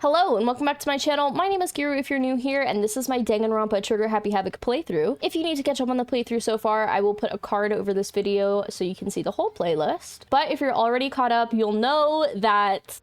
Hello and welcome back to my channel. My name is Giru if you're new here, and this is my Danganronpa Trigger Happy Havoc playthrough. If you need to catch up on the playthrough so far, I will put a card over this video so you can see the whole playlist. But if you're already caught up, you'll know that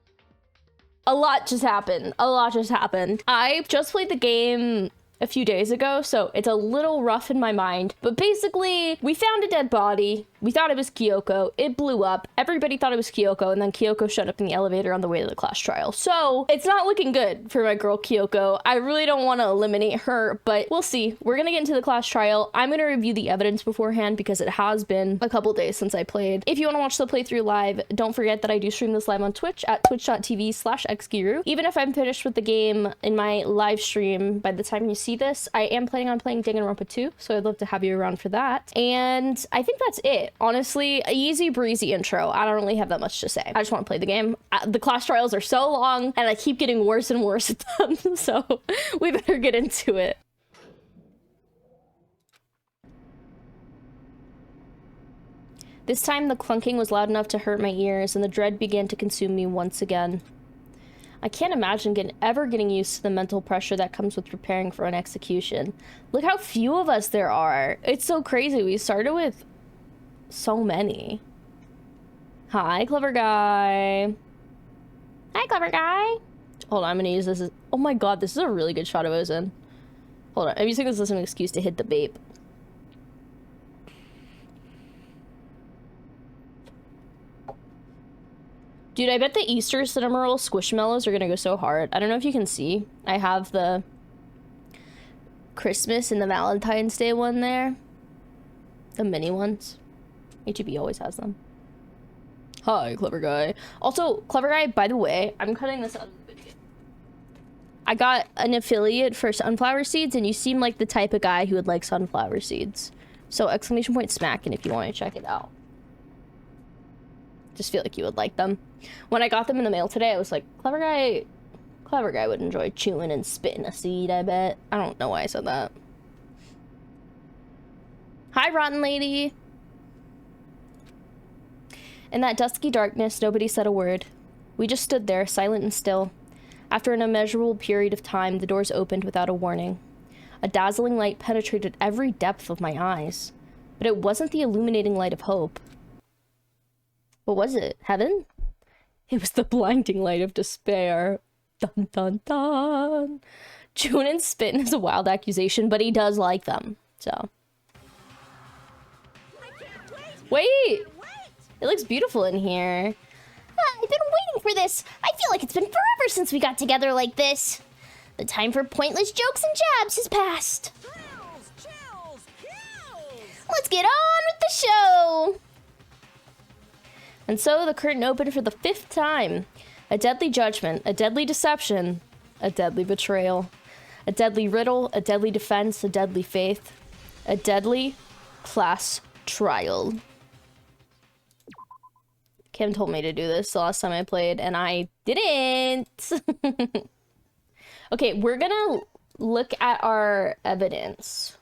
a lot just happened. I just played the game a few days ago, so it's a little rough in my mind. But basically, we found a dead body. We thought it was Kyoko. It blew up. Everybody thought it was Kyoko, and then Kyoko showed up in the elevator on the way to the class trial. So it's not looking good for my girl Kyoko. I really don't want to eliminate her, but we'll see. We're gonna get into the class trial. I'm gonna review the evidence beforehand because it has been a couple days since I played. If you want to watch the playthrough live, don't forget that I do stream this live on Twitch at twitch.tv/xgiru. Even if I'm finished with the game in my live stream by the time you see this, I am planning on playing Danganronpa 2, so I'd love to have you around for that. And I think that's it. Honestly, a easy breezy intro. I don't really have that much to say. I just want to play the game. The class trials are so long and I keep getting worse and worse at them, so we better get into it. This time the clunking was loud enough to hurt my ears and the dread began to consume me once again. I can't imagine ever getting used to the mental pressure that comes with preparing for an execution. Look how few of us there are. It's so crazy. We started with so many. Hi, clever guy. Hi, clever guy. Hold on, I'm gonna use this as... Oh my god, this is a really good shot of Ozin. Hold on, I'm using this as an excuse to hit the babe. Dude, I bet the Easter Cinnamoroll Squishmallows are gonna go so hard. I don't know if you can see. I have the Christmas and the Valentine's Day one there. The mini ones. HEB always has them. Hi, clever guy. Also, clever guy, by the way, I'm cutting this out of the video. I got an affiliate for sunflower seeds, and you seem like the type of guy who would like sunflower seeds. So, !smackin' if you want to check it out. Just feel like you would like them. When I got them in the mail today, I was like, clever guy would enjoy chewing and spitting a seed, I bet. I don't know why I said that. Hi, rotten lady. In that dusky darkness, nobody said a word. We just stood there, silent and still. After an immeasurable period of time, the doors opened without a warning. A dazzling light penetrated every depth of my eyes. But it wasn't the illuminating light of hope. What was it? Heaven? It was the blinding light of despair. Dun dun dun. Chewing and spitting is a wild accusation, but he does like them, so. Wait! It looks beautiful in here. I've been waiting for this. I feel like it's been forever since we got together like this. The time for pointless jokes and jabs has passed. Let's get on with the show. And so the curtain opened for the 5th time. A deadly judgment, a deadly deception, a deadly betrayal, a deadly riddle, a deadly defense, a deadly faith, a deadly class trial. Kim told me to do this the last time I played, and I didn't. Okay, we're gonna look at our evidence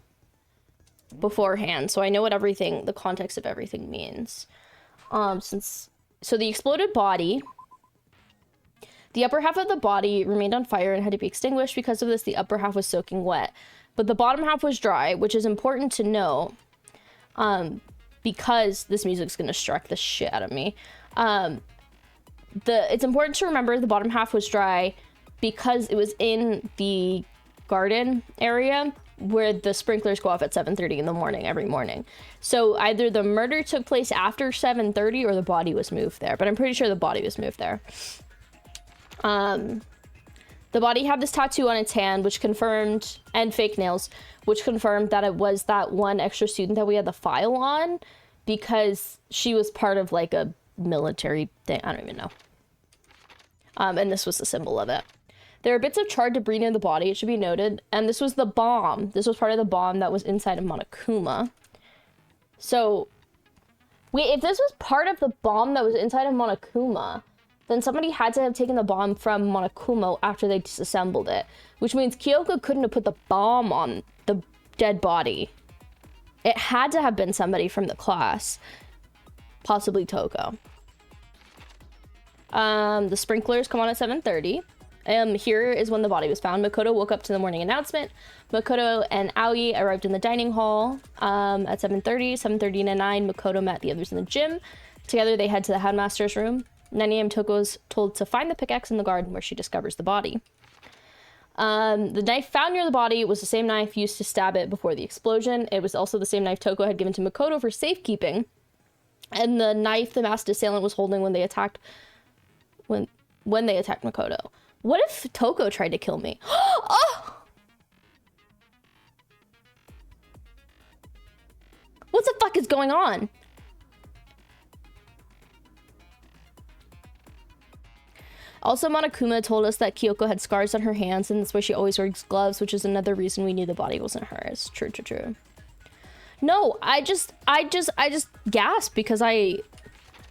beforehand, so I know what the context of everything means. So the exploded body, the upper half of the body remained on fire and had to be extinguished. Because of this, the upper half was soaking wet, but the bottom half was dry, which is important to know, because this music's gonna strike the shit out of me. It's important to remember the bottom half was dry because it was in the garden area where the sprinklers go off at 7:30 in the morning every morning. So either the murder took place after 7:30 or the body was moved there, but I'm pretty sure the body was moved there. The body had this tattoo on its hand, which confirmed, and fake nails, which confirmed that it was that one extra student that we had the file on, because she was part of like a military thing. I don't even know. And this was the symbol of it. There are bits of charred debris near the body, it should be noted. And this was the bomb. This was part of the bomb that was inside of Monokuma. So, wait, if this was part of the bomb that was inside of Monokuma, then somebody had to have taken the bomb from Monokuma after they disassembled it. Which means Kyoko couldn't have put the bomb on the dead body. It had to have been somebody from the class. Possibly Toko. The sprinklers come on at 7:30. Here is when the body was found. Makoto woke up to the morning announcement. Makoto and Aoi arrived in the dining hall at 7:30. 7:30 to 9, Makoto met the others in the gym. Together, they head to the headmaster's room. 9 a.m. Toko's told to find the pickaxe in the garden where she discovers the body. The knife found near the body was the same knife used to stab it before the explosion. It was also the same knife Toko had given to Makoto for safekeeping. And the knife the masked assailant was holding when they attacked Makoto. What if Toko tried to kill me? Oh! What the fuck is going on? Also, Monokuma told us that Kyoko had scars on her hands, and that's why she always wears gloves, which is another reason we knew the body wasn't hers. True, true, true. No, I just gasped because I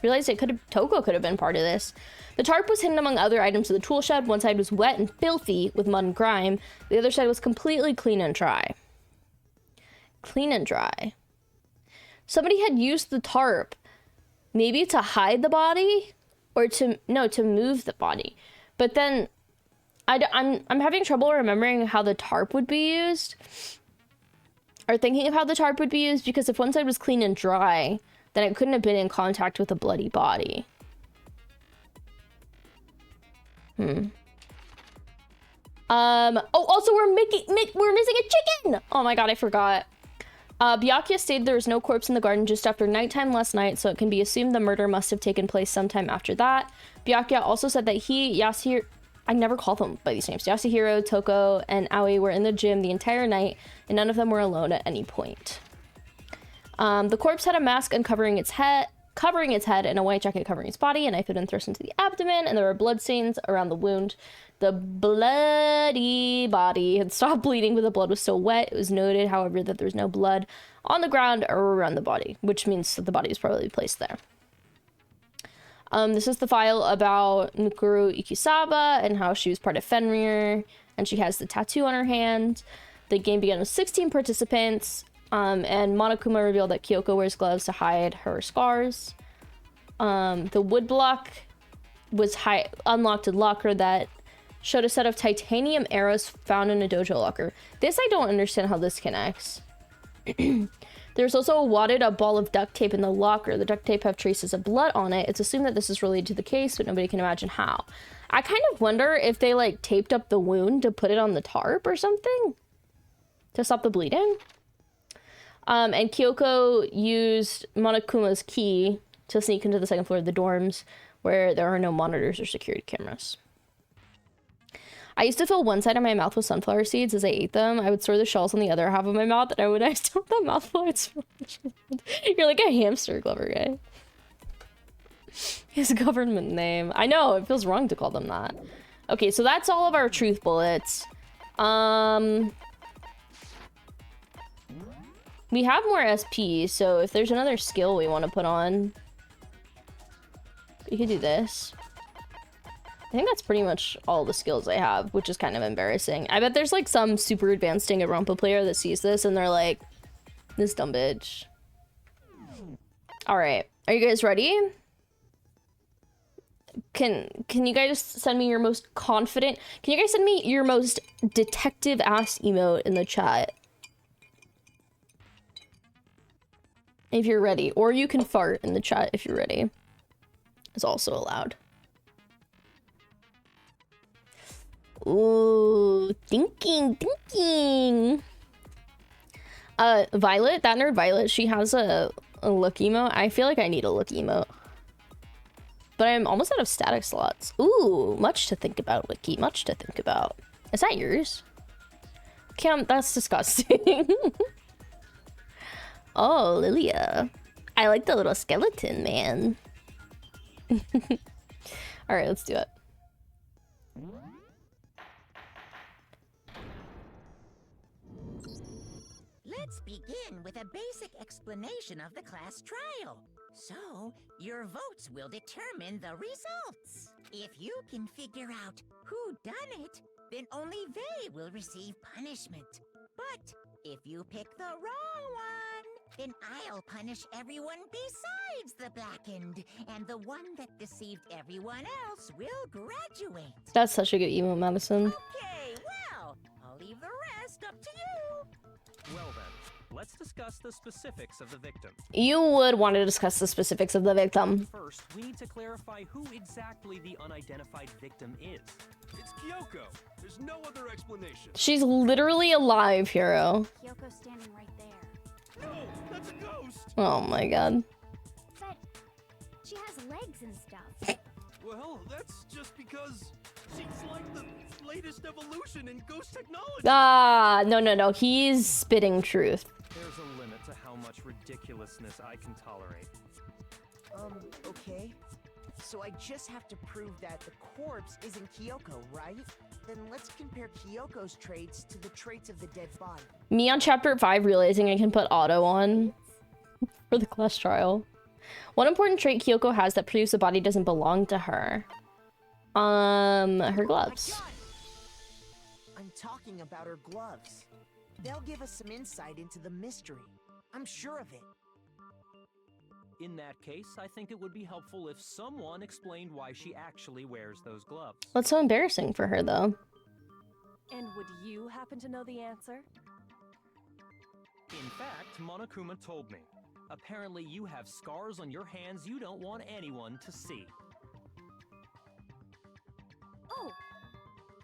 realized Toko could have been part of this. The tarp was hidden among other items of the tool shed. One side was wet and filthy with mud and grime. The other side was completely clean and dry. Clean and dry. Somebody had used the tarp maybe to hide the body or to move the body. But then I'm having trouble remembering how the tarp would be used or thinking of how the tarp would be used, because if one side was clean and dry, then it couldn't have been in contact with a bloody body. Oh, also we're missing a chicken. Oh my god, I forgot. Byakuya stated there was no corpse in the garden just after nighttime last night, so it can be assumed the murder must have taken place sometime after that. Byakuya also said that Yasuhiro, I never call them by these names, Yasuhiro, Toko, and Aoi were in the gym the entire night, and none of them were alone at any point. The corpse had a mask uncovering its head, and a white jacket covering its body. A knife had been thrust into the abdomen, and there were blood stains around the wound. The bloody body had stopped bleeding, but the blood was still wet. It was noted, however, that there was no blood on the ground or around the body, which means that the body was probably placed there. This is the file about Mikuru Ikisaba and how she was part of Fenrir, and she has the tattoo on her hand. The game began with 16 participants. And Monokuma revealed that Kyoko wears gloves to hide her scars. The wood block was unlocked in locker that showed a set of titanium arrows found in a dojo locker. This, I don't understand how this connects. There's also a wadded up ball of duct tape in the locker. The duct tape have traces of blood on it. It's assumed that this is related to the case, but nobody can imagine how. I kind of wonder if they like taped up the wound to put it on the tarp or something to stop the bleeding. And Kyoko used Monokuma's key to sneak into the second floor of the dorms, where there are no monitors or security cameras. I used to fill one side of my mouth with sunflower seeds as I ate them. I would store the shells on the other half of my mouth, and when I stopped the mouthful, you're like a hamster, clever guy. His government name. I know, it feels wrong to call them that. Okay, so that's all of our truth bullets. We have more SP, so if there's another skill we want to put on, we could do this. I think that's pretty much all the skills I have, which is kind of embarrassing. I bet there's like some super advanced Danganropa player that sees this and they're like, this dumb bitch. All right, are you guys ready? Can you guys send me your most confident, can you guys send me your most detective ass emote in the chat? If you're ready, or you can fart in the chat if you're ready. It's also allowed. Ooh, thinking. Violet, that nerd Violet, she has a look emote. I feel like I need a look emote. But I'm almost out of static slots. Ooh, much to think about, Wiki, much to think about. Is that yours? Cam, that's disgusting. Oh, Lilia. I like the little skeleton, man. All right, let's do it. Let's begin with a basic explanation of the class trial. So, your votes will determine the results. If you can figure out who done it, then only they will receive punishment. But if you pick the wrong one, Then I'll punish everyone besides the blackened, and the one that deceived everyone else will graduate. That's such a good emote, Madison. Okay, well, I'll leave the rest up to you. Well then, let's discuss the specifics of the victim. You would want to discuss the specifics of the victim. First, we need to clarify who exactly the unidentified victim is. It's Kyoko. There's no other explanation. She's literally alive, Hero. Kyoko's standing right there. No, that's a ghost. Oh my god. But she has legs and stuff. Well, that's just because she's like the latest evolution in ghost technology. Ah, no. He's spitting truth. There's a limit to how much ridiculousness I can tolerate. Okay. So I just have to prove that the corpse isn't Kyoko, right? Then let's compare Kyoko's traits to the traits of the dead body. Me on chapter 5 realizing I can put auto on for the class trial. One important trait Kyoko has that proves the body doesn't belong to her. Her gloves. I got it! I'm talking about her gloves. They'll give us some insight into the mystery. I'm sure of it. In that case, I think it would be helpful if someone explained why she actually wears those gloves. That's so embarrassing for her, though. And would you happen to know the answer? In fact, Monokuma told me. Apparently you have scars on your hands you don't want anyone to see. Oh,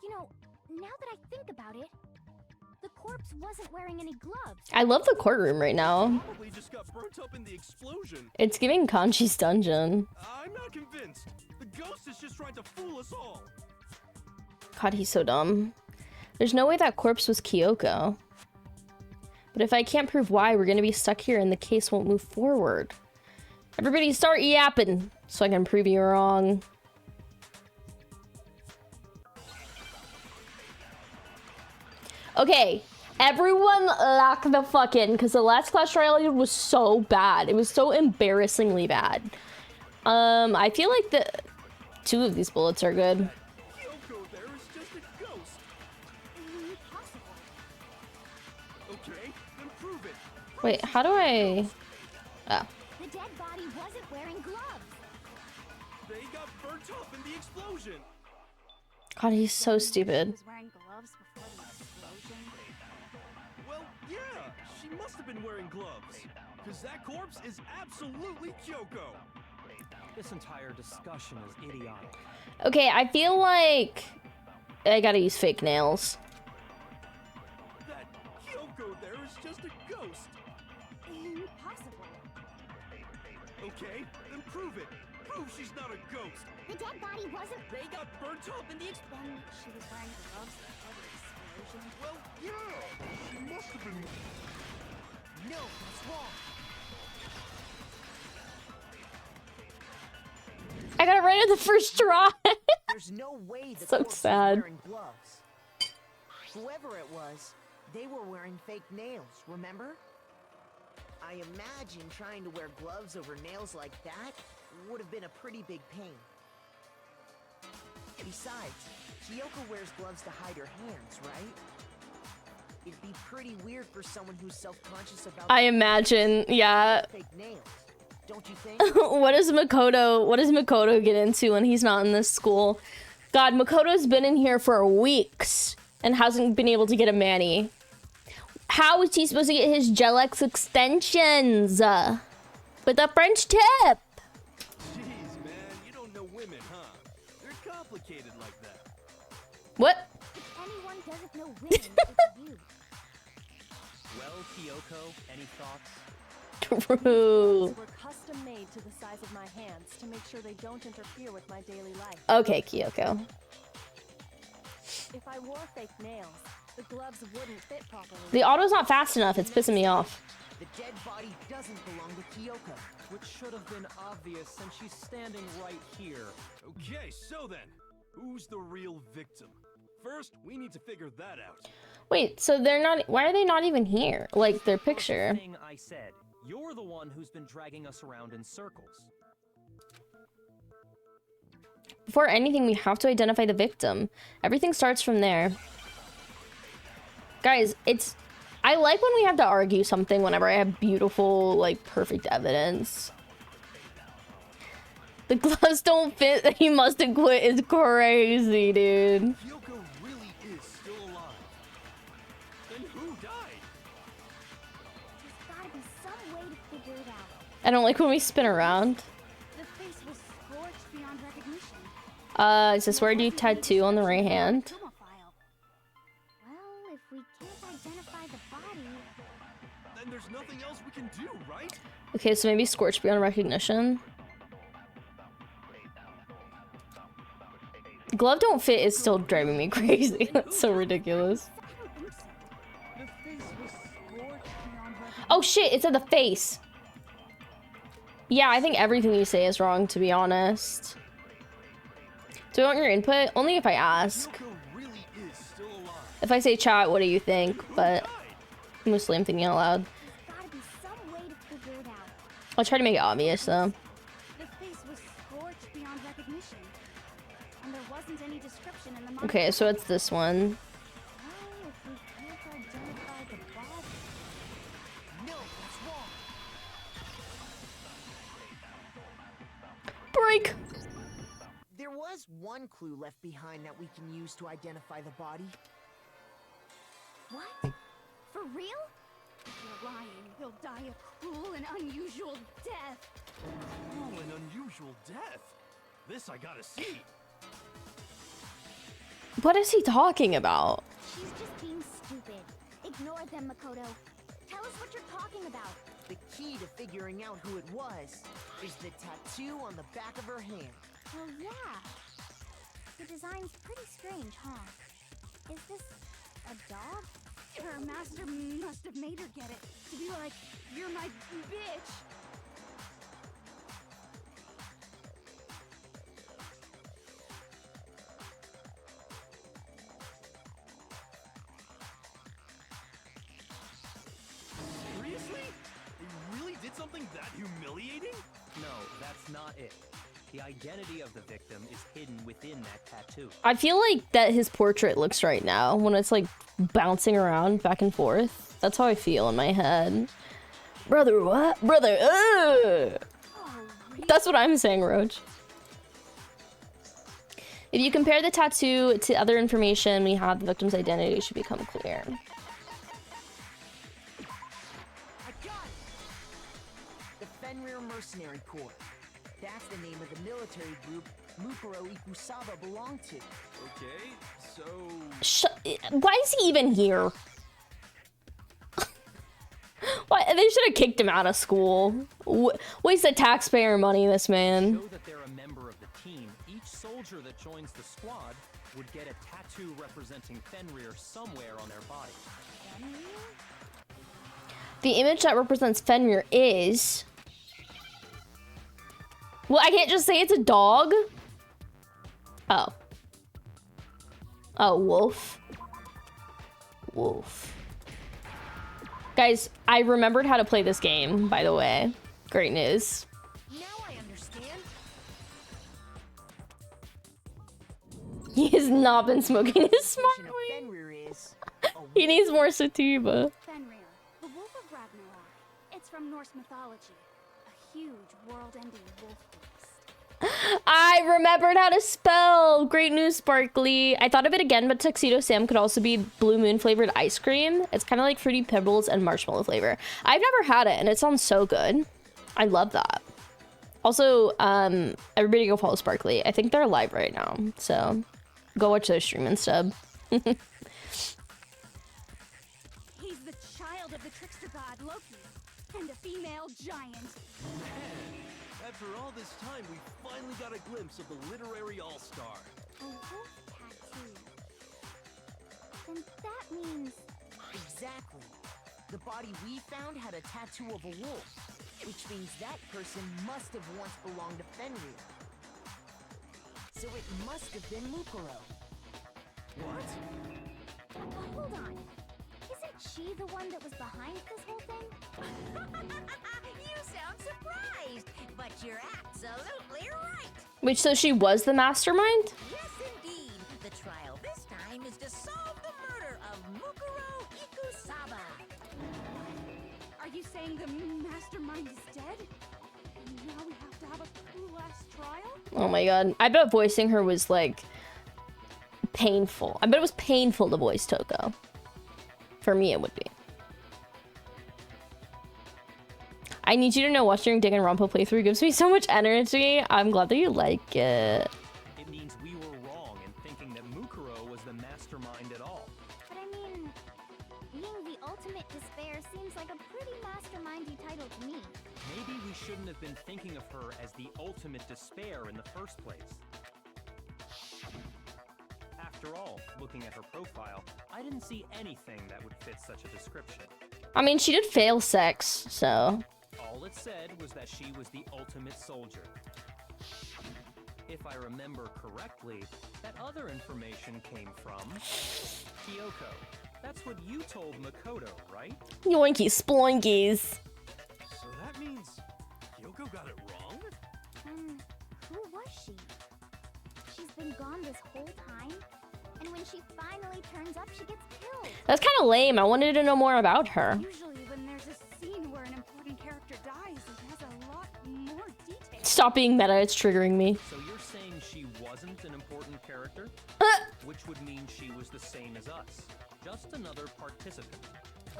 you know, now that I think about it, the corpse wasn't wearing any gloves. I love the courtroom right now. Probably just got burnt up in the explosion. It's giving Kanchi's dungeon. I'm not convinced. The ghost is just trying to fool us all. God, he's so dumb. There's no way that corpse was Kyoko. But if I can't prove why, we're gonna be stuck here and the case won't move forward. Everybody start yapping so I can prove you wrong. Okay, everyone lock the fuck in, because the last class trial I did was so bad. It was so embarrassingly bad. I feel like the 2 of these bullets are good. Kyoko there is just a ghost. Okay, then prove it. Wait, how do I... Oh. The dead body wasn't wearing gloves. They got burnt up in the explosion. God, he's so stupid. She was wearing gloves before the explosion. Well, yeah, she must have been wearing gloves. Because that corpse is absolutely Kyoko. This entire discussion is idiotic. Okay, I feel like I gotta use fake nails. That Kyoko there is just a ghost. Impossible. Okay, then prove it. Prove she's not a ghost. The dead body wasn't. They got burnt up in the Then she was wearing gloves before the explosion. Well, yeah, she must have been. No, that's wrong. I got it right at the first try. There's no way the So corpse sad. was wearing gloves. Whoever it was, they were wearing fake nails, remember? I imagine trying to wear gloves over nails like that would have been a pretty big pain. Besides, Kyoko wears gloves to hide her hands, right? It'd be pretty weird for someone who's self-conscious about I imagine, yeah. fake nails. Don't you think? What does Makoto get into when he's not in this school? God, Makoto's been in here for weeks and hasn't been able to get a mani. How is he supposed to get his Gel-X extensions? With a French tip? Jeez, man, you don't know women, huh? They're complicated like that. What? If anyone doesn't know women, it's you. Well, Kyoko, any thoughts? True. Gloves were custom made to the size of my hands to make sure they don't interfere with my daily life. Okay, Kyoko. If I wore fake nails, the gloves wouldn't fit properly. The auto's not fast enough. It's pissing me off. The dead body doesn't belong to Kyoko. Which should have been obvious since she's standing right here. Okay, so then, who's the real victim? First, we need to figure that out. Wait, so they're not... Why are they not even here? Like, their picture. Thing I said. You're the one who's been dragging us around in circles. Before anything, we have to identify the victim. Everything starts from there. Guys, I like when we have to argue something whenever I have beautiful, like, perfect evidence. The gloves don't fit. He must have quit. Is crazy, dude. Kyoko really is still alive. Then who died? There's gotta be some way to figure it out. I don't like when we spin around. The face was scorched beyond recognition. Is this where I do tattoo on the right hand? Well, if we can't identify the body, Then there's nothing else we can do, right? Okay, so maybe scorched beyond recognition. Glove don't fit is still driving me crazy. That's so ridiculous. The face was scorched beyond recognition. Oh shit, it said the face. Yeah, I think everything you say is wrong, to be honest. Do I want your input? Only if I ask. Kyoko really is still alive. If I say chat, what do you think? But mostly I'm thinking out loud. there's gotta be some way to figure it out. I'll try to make it obvious though. The face was scorched beyond recognition. And there wasn't any description in the Okay, so it's this one. Well, if we can't identify the body. No, that's wrong. Break! There was one clue left behind that we can use to identify the body. What? For real? If you're lying, he'll die a cruel and unusual death. Oh, an unusual death. This I gotta see. What is he talking about? She's just being stupid. Ignore them, Makoto. Tell us what you're talking about. The key to figuring out who it was is the tattoo on the back of her hand. Well, yeah. The design's pretty strange, huh? Is this a dog? Her master must have made her get it. To be like, you're my bitch. Seriously? They really did something that humiliating? No, that's not it. The identity of the victim is hidden within that tattoo. I feel like that his portrait looks right now when it's like bouncing around back and forth. That's how I feel in my head. Brother, what? Brother, That's what I'm saying, Roach. If you compare the tattoo to other information we have, the victim's identity should become clear. I got it! The Fenrir Mercenary Corps. That's the name of the military group Mukuro Ikusaba belonged to. Okay, so... Why is he even here? Why? They should have kicked him out of school. Waste of taxpayer money, this man. Show that they're a member of the team. Each soldier that joins the squad would get a tattoo representing Fenrir somewhere on their body. The image that represents Fenrir is... Well, I can't just say it's a dog. Oh. Oh, wolf. Wolf. Guys, I remembered how to play this game, by the way. Great news. Now I understand. He has not been smoking his smart Definition of weed. Fenrir is He needs more sativa. Fenrir, the wolf of Ragnarok. It's from Norse mythology. A huge world-ending wolf beast. I remembered how to spell. Great news, Sparkly. I thought of it again, but Tuxedo Sam could also be Blue Moon flavored ice cream. It's kind of like Fruity Pebbles and marshmallow flavor. I've never had it, and it sounds so good. I love that. Also, everybody go follow Sparkly. I think they're live right now, so go watch their stream and stuff. He's the child of the trickster god Loki, and a female giant. After all this time, we finally got a glimpse of the literary all-star. A wolf tattoo. Then that means... exactly. The body we found had a tattoo of a wolf, which means that person must have once belonged to Fenrir. So it must have been Mukuro. What? Hold on. Isn't she the one that was behind this whole thing? You sound surprised, but you're absolutely right. Wait, so she was the mastermind? Yes, indeed. The trial this time is to solve the murder of Mukuro Ikusaba. Are you saying the mastermind is dead? And now we have to have a cool last trial? Oh my god. I bet voicing her was like painful. I bet it was painful to voice Toko. For me, it would be. I need you to know watching Danganronpa playthrough gives me so much energy. I'm glad that you like it. It means we were wrong in thinking that Mukuro was the mastermind at all. But I mean, being the ultimate despair seems like a pretty mastermindy title to me. Maybe we shouldn't have been thinking of her as the ultimate despair in the first place. After all, looking at her profile, I didn't see anything that would fit such a description. I mean, she did fail sex, so. All it said was that she was the ultimate soldier. If I remember correctly, that other information came from Kyoko. That's what you told Makoto, right? Yoinky sploinkies. So that means Kyoko got it wrong? And who was she? She's been gone this whole time? And when she finally turns up, she gets killed. That's kind of lame. I wanted to know more about her. Usually when there's a scene where an important character dies, it has a lot more detail. Stop being meta. It's triggering me. So you're saying she wasn't an important character? Which would mean she was the same as us. Just another participant.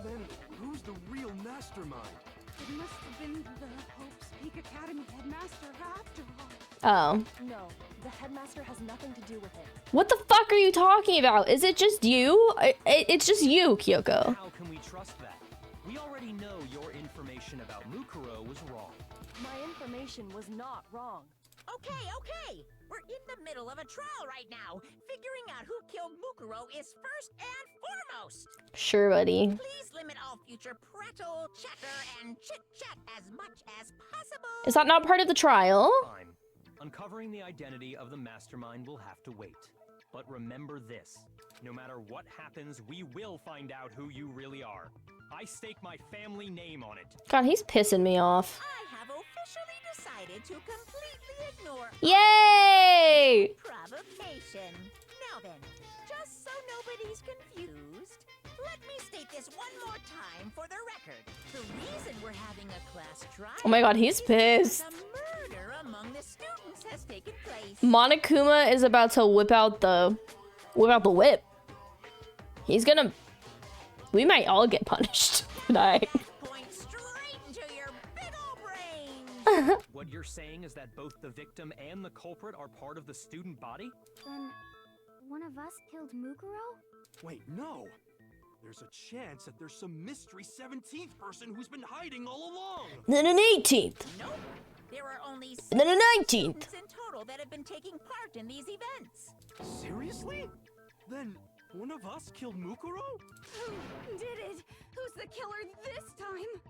Then who's the real mastermind? It must have been the Hope's Peak Academy headmaster after all. Oh. No, the headmaster has nothing to do with it. What the fuck are you talking about? Is it just you? It's just you, Kyoko. How can we trust that? We already know your information about Mukuro was wrong. My information was not wrong. Okay. We're in the middle of a trial right now. Figuring out who killed Mukuro is first and foremost. Sure, buddy. Please limit all future prattle, chatter, and chit-chat as much as possible. Is that not part of the trial? Fine. Uncovering the identity of the mastermind will have to wait. But remember this. No matter what happens, we will find out who you really are. I stake my family name on it. God, he's pissing me off. I have officially decided to completely ignore Yay! provocation. Now then, just so nobody's confused, let me state this one more time for the record. The reason we're having a class trial Oh my god, he's is because pissed. a murder among the students has taken place. Monokuma is about to whip out the whip. He's gonna. We might all get punished tonight. Point straight into your big old brain. What you're saying is that both the victim and the culprit are part of the student body? Then, one of us killed Mukuro? Wait, no. There's a chance that there's some mystery 17th person who's been hiding all along. Then an 18th. Nope. There are only 6 And then a 19th. students in total that have been taking part in these events. Seriously? Then one of us killed Mukuro? Who did it? Who's the killer this time?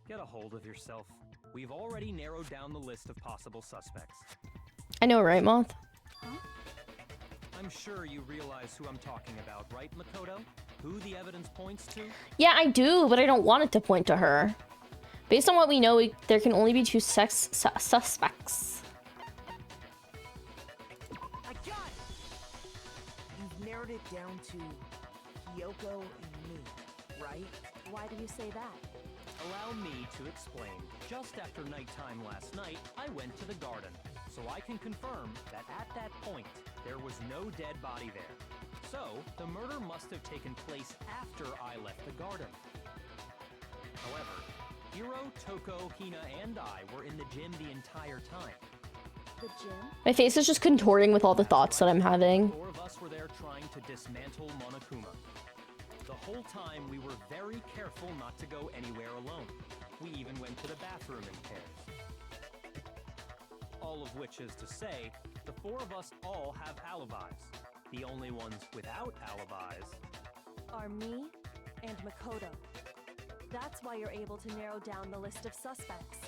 Get a hold of yourself. We've already narrowed down the list of possible suspects. I know, right, Moth? I'm sure you realize who I'm talking about, right, Makoto? Who the evidence points to? Yeah, I do, but I don't want it to point to her. Based on what we know, there can only be 2 suspects. I got it! You've narrowed it down to Kyoko and me, right? Why do you say that? Allow me to explain. Just after nighttime last night, I went to the garden, so I can confirm that at that point, there was no dead body there. So, the murder must have taken place after I left the garden. However, Hiro, Toko, Hina, and I were in the gym the entire time. The gym? My face is just contorting with all the thoughts that I'm having. 4 of us were there trying to dismantle Monokuma. The whole time, we were very careful not to go anywhere alone. We even went to the bathroom in pairs. All of which is to say, the 4 of us all have alibis. The only ones without alibis Are me and Makoto. That's why you're able to narrow down the list of suspects.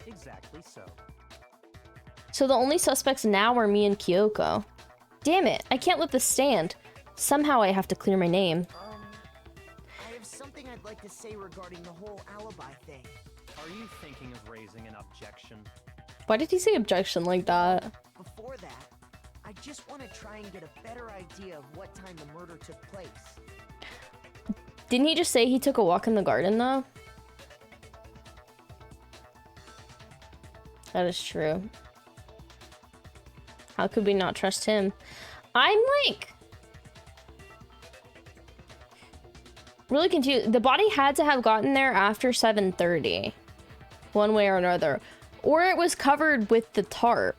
exactly so. So the only suspects now are me and Kyoko. Damn it, I can't let this stand. Somehow I have to clear my name. I have something I'd like to say regarding the whole alibi thing. Are you thinking of raising an objection? Why did he say objection like that? Before that, I just want to try and get a better idea of what time the murder took place. Didn't he just say he took a walk in the garden, though? That is true. How could we not trust him? I'm like really confused. The body had to have gotten there after 7:30, one way or another, or it was covered with the tarp.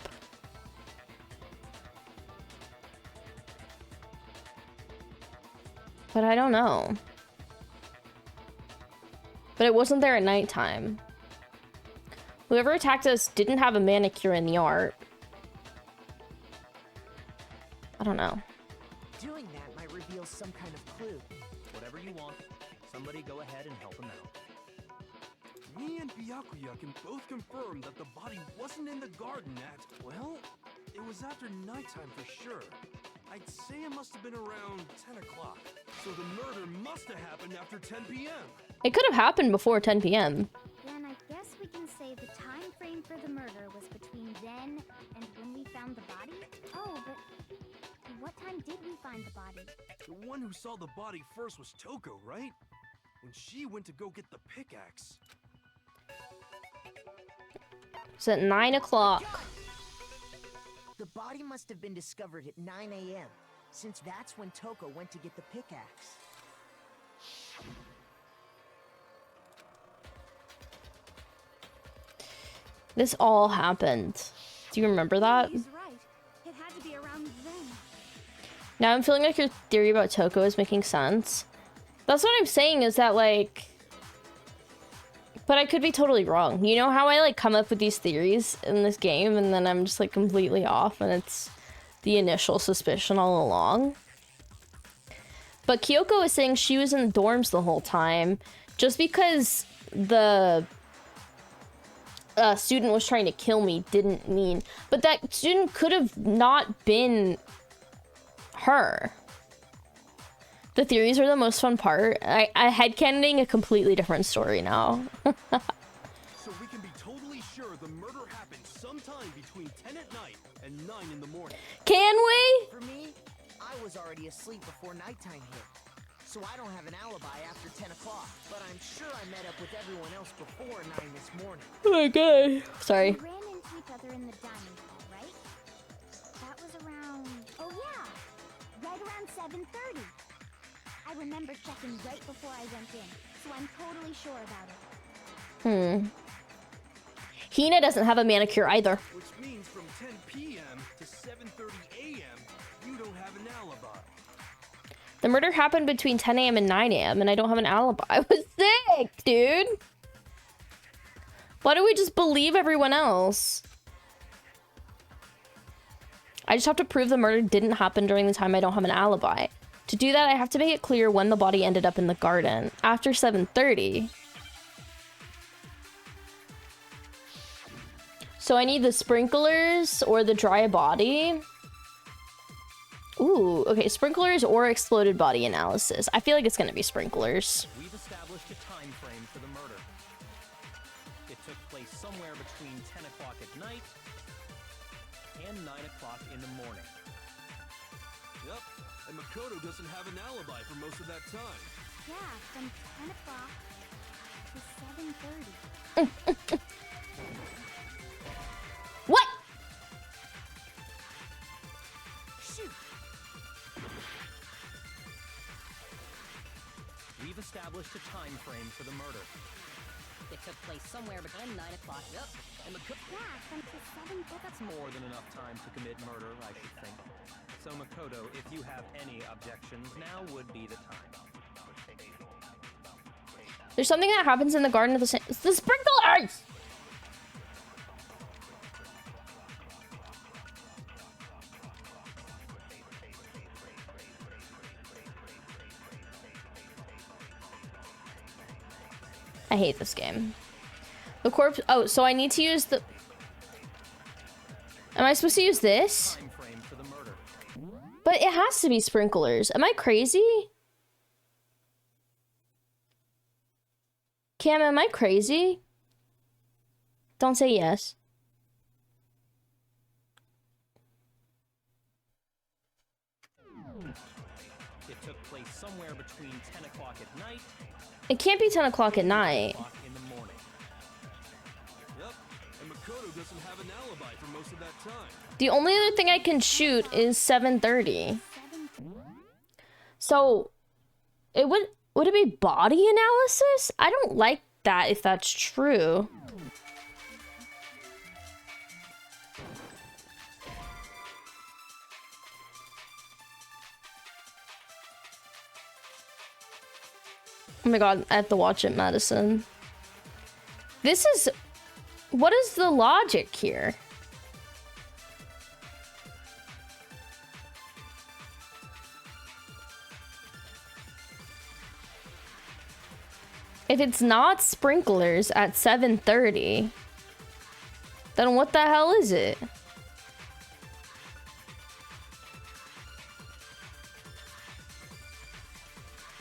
But I don't know. But it wasn't there at nighttime. Whoever attacked us didn't have a manicure in the art. I don't know. Doing that might reveal some kind of clue. Whatever you want. Somebody go ahead and help him out. Me and Byakuya can both confirm that the body wasn't in the garden at, well, it was after nighttime for sure. I'd say it must have been around 10 o'clock. So the murder must have happened after 10 p.m. It could have happened before 10 p.m. Then I guess we can say the time frame for the murder was between then and when we found the body? Oh, but what time did we find the body? The one who saw the body first was Toko, right? When she went to go get the pickaxe. It's at 9 o'clock. The body must have been discovered at 9 a.m., since that's when Toko went to get the pickaxe. This all happened. Do you remember that? He's right. It had to be around then. Now I'm feeling like your theory about Toko is making sense. That's what I'm saying, is that like... But I could be totally wrong. You know how I like come up with these theories in this game and then I'm just like completely off and it's the initial suspicion all along? But Kyoko was saying she was in the dorms the whole time. Just because the student was trying to kill me didn't mean... But that student could have not been her. The theories are the most fun part. I headcanoning a completely different story now. So we can be totally sure the murder happened sometime between 10 at night and 9 in the morning. Can we? For me, I was already asleep before nighttime hit, so I don't have an alibi after 10 o'clock. But I'm sure I met up with everyone else before 9 this morning. Oh my god. Sorry. We ran into each other in the dining hall, right? That was around... Oh yeah! Right around 7:30. I remember checking right before I went in, so I'm totally sure about it. Hina doesn't have a manicure either. Which means from 10 p.m. to 7:30 a.m., you don't have an alibi. The murder happened between 10 a.m. and 9 a.m. and I don't have an alibi. I was sick, dude. Why do we just believe everyone else? I just have to prove the murder didn't happen during the time I don't have an alibi. To do that, I have to make it clear when the body ended up in the garden. After 7:30. So I need the sprinklers or the dry body. Ooh, okay, sprinklers or exploded body analysis. I feel like it's gonna be sprinklers. We've established a time frame for the murder. It took place somewhere between 10 o'clock at night and 9 o'clock in the morning. Yep, and Makoto doesn't have an alibi for most of that time. Yeah, from 10 o'clock to 7:30. What? Shoot! We've established a time frame for the murder. It took place somewhere between 9 o'clock. Yep. And Yeah, from 7:30. That's more than enough time to commit murder, I should think. So Makoto, if you have any objections, now would be the time. There's something that happens in the garden of the same. It's the sprinklers! I hate this game. The corpse. Oh, so I need to use the. Am I supposed to use this? Time frame for the murder. But it has to be sprinklers. Am I crazy? Cam, am I crazy? Don't say yes. somewhere between 10 o'clock at night It can't be 10 o'clock at and 9 night. o'clock in the morning. Yep, and Makoto doesn't have an alibi for most of that time. The only other thing I can shoot is 7:30. So, it would it be body analysis? I don't like that if that's true. Oh my god, I have to watch it, Madison. This is... What is the logic here? If it's not sprinklers at 7:30, then what the hell is it?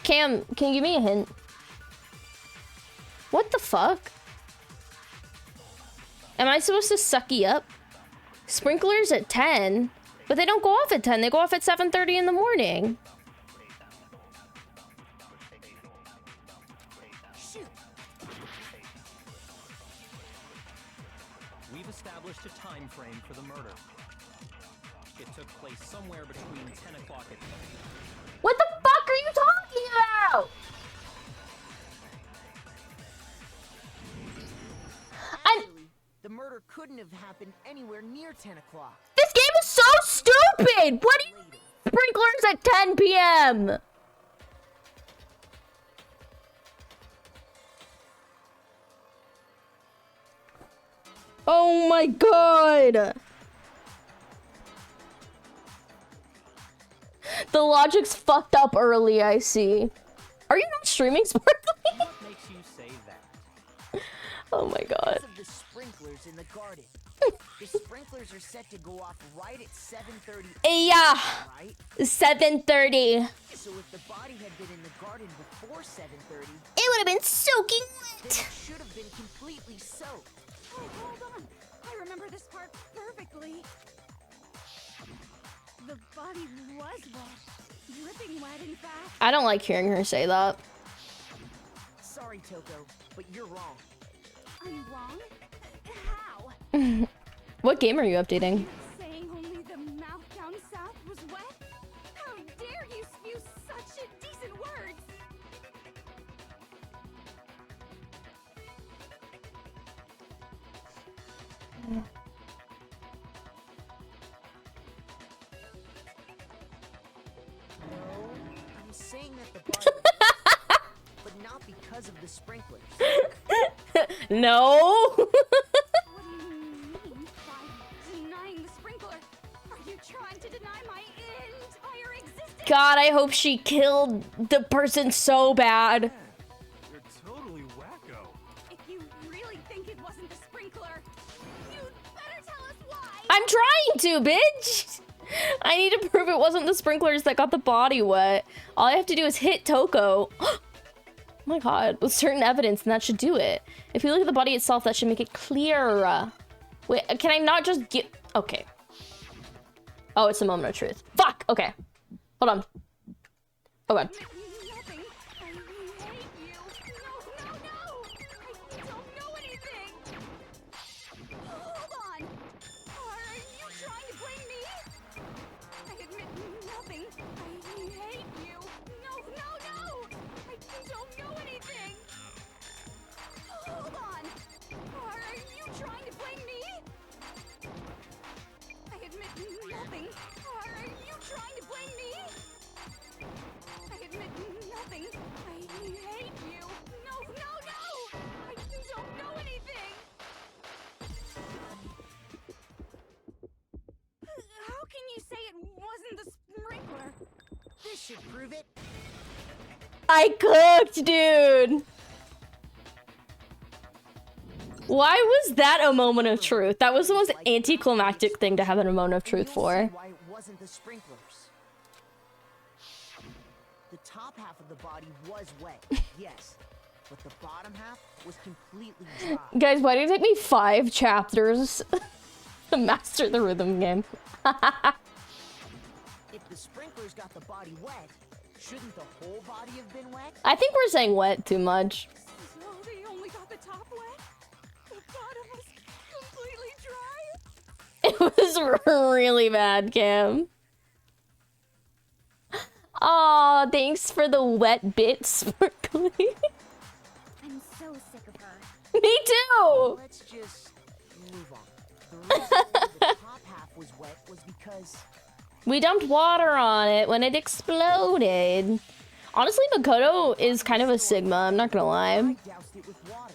Cam, can you give me a hint? What the fuck? Am I supposed to sucky up? Sprinklers at 10, but they don't go off at 10. They go off at 7:30 in the morning. We've established a time frame for the murder. It took place somewhere between 10 o'clock at night. What the fuck are you talking about? Actually, the murder couldn't have happened anywhere near 10 o'clock. This game is so stupid! What do you mean sprinklers at 10 p.m.? Oh my god! The logic's fucked up early, I see. Are you not streaming Sparkly? What makes you say that? Oh my god. Because of the sprinklers in the garden. The sprinklers are set to go off right at 7:30. Yeah, Right? 7:30. So if the body had been in the garden before 7:30, It would have been soaking then wet. it should have been completely soaked. Oh, hold on. I remember this part perfectly. The body was wet. Dripping wet, in fact. I don't like hearing her say that. Sorry, Toko, but you're wrong. I'm wrong? How? What game are you updating? Saying only the mouth down south was wet? How dare you spew such indecent words? No, I'm saying that the body was wet, but not because of the sprinklers. No. What do you mean by denying the sprinkler? Are you trying to deny my entire existence? God, I hope she killed the person so bad. You're totally wacko. If you really think it wasn't the sprinkler, you'd better tell us why. I'm trying to, bitch. I need to prove it wasn't the sprinklers that got the body wet. All I have to do is hit Toko. Oh my god, with certain evidence, and that should do it. If you look at the body itself, that should make it clear. Wait, can I not just get... Okay. Oh, it's a moment of truth. Fuck! Okay. Hold on. Oh god. Nothing. I hate you. No, no, no. I don't know anything. Hold on. Are you trying to blame me? I admit nothing. I hate you. No, no, no. I don't know anything. Hold on. Are you trying to blame me? I admit nothing. Are you trying to blame me? I admit nothing. I hate you. No, no, no! I don't know anything! How can you say it wasn't the sprinkler? This should prove it. I cooked, dude. Why was that a moment of truth? That was the most anticlimactic thing to have a moment of truth You'll for. see why it wasn't the sprinklers. The top half of the body was wet, yes, but the bottom half was completely dry. Guys, why did it take me 5 chapters to master the rhythm game? If the sprinklers got the body wet, Shouldn't the whole body have been wet? I think we're saying wet too much. So they only got the top wet? The bottom was completely dry? It was really bad, Kim. Aw, thanks for the wet bit, Sparkly. I'm so sick of her. Me too! Let's just move on. The reason the top half was wet was because We dumped water on it when it exploded. Honestly, Makoto is kind of a Sigma, I'm not gonna lie. I doused it with water.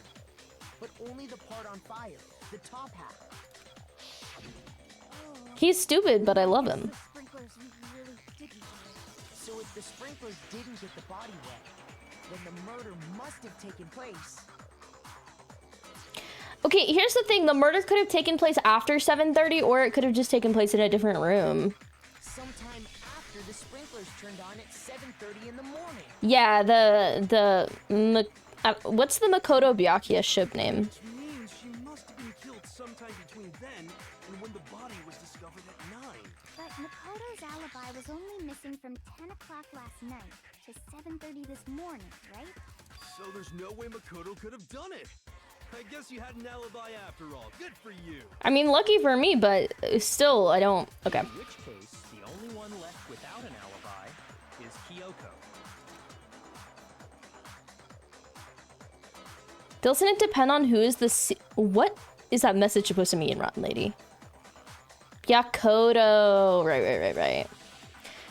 But only the part on fire, the top half. He's stupid, but I love him. The sprinklers really didn't do it. So if the sprinklers didn't get the body wet, then the murder must have taken place. Okay, here's the thing. The murder could have taken place after 7:30, or it could have just taken place in a different room. Sometime after the sprinklers turned on at 7:30 in the morning. Yeah, what's the Makoto Byakuya ship name? Which means she must have been killed sometime between then and when the body was discovered at 9. But Makoto's alibi was only missing from 10 o'clock last night to 7:30 this morning, right? So there's no way Makoto could have done it. I guess you had an alibi after all. Good for you. I mean, lucky for me, but still, I don't... Okay. In which case, the only one left without an alibi is Kyoko. Doesn't it depend on who is the... What is that message supposed to mean, Rotten Lady? Yakoto. Right.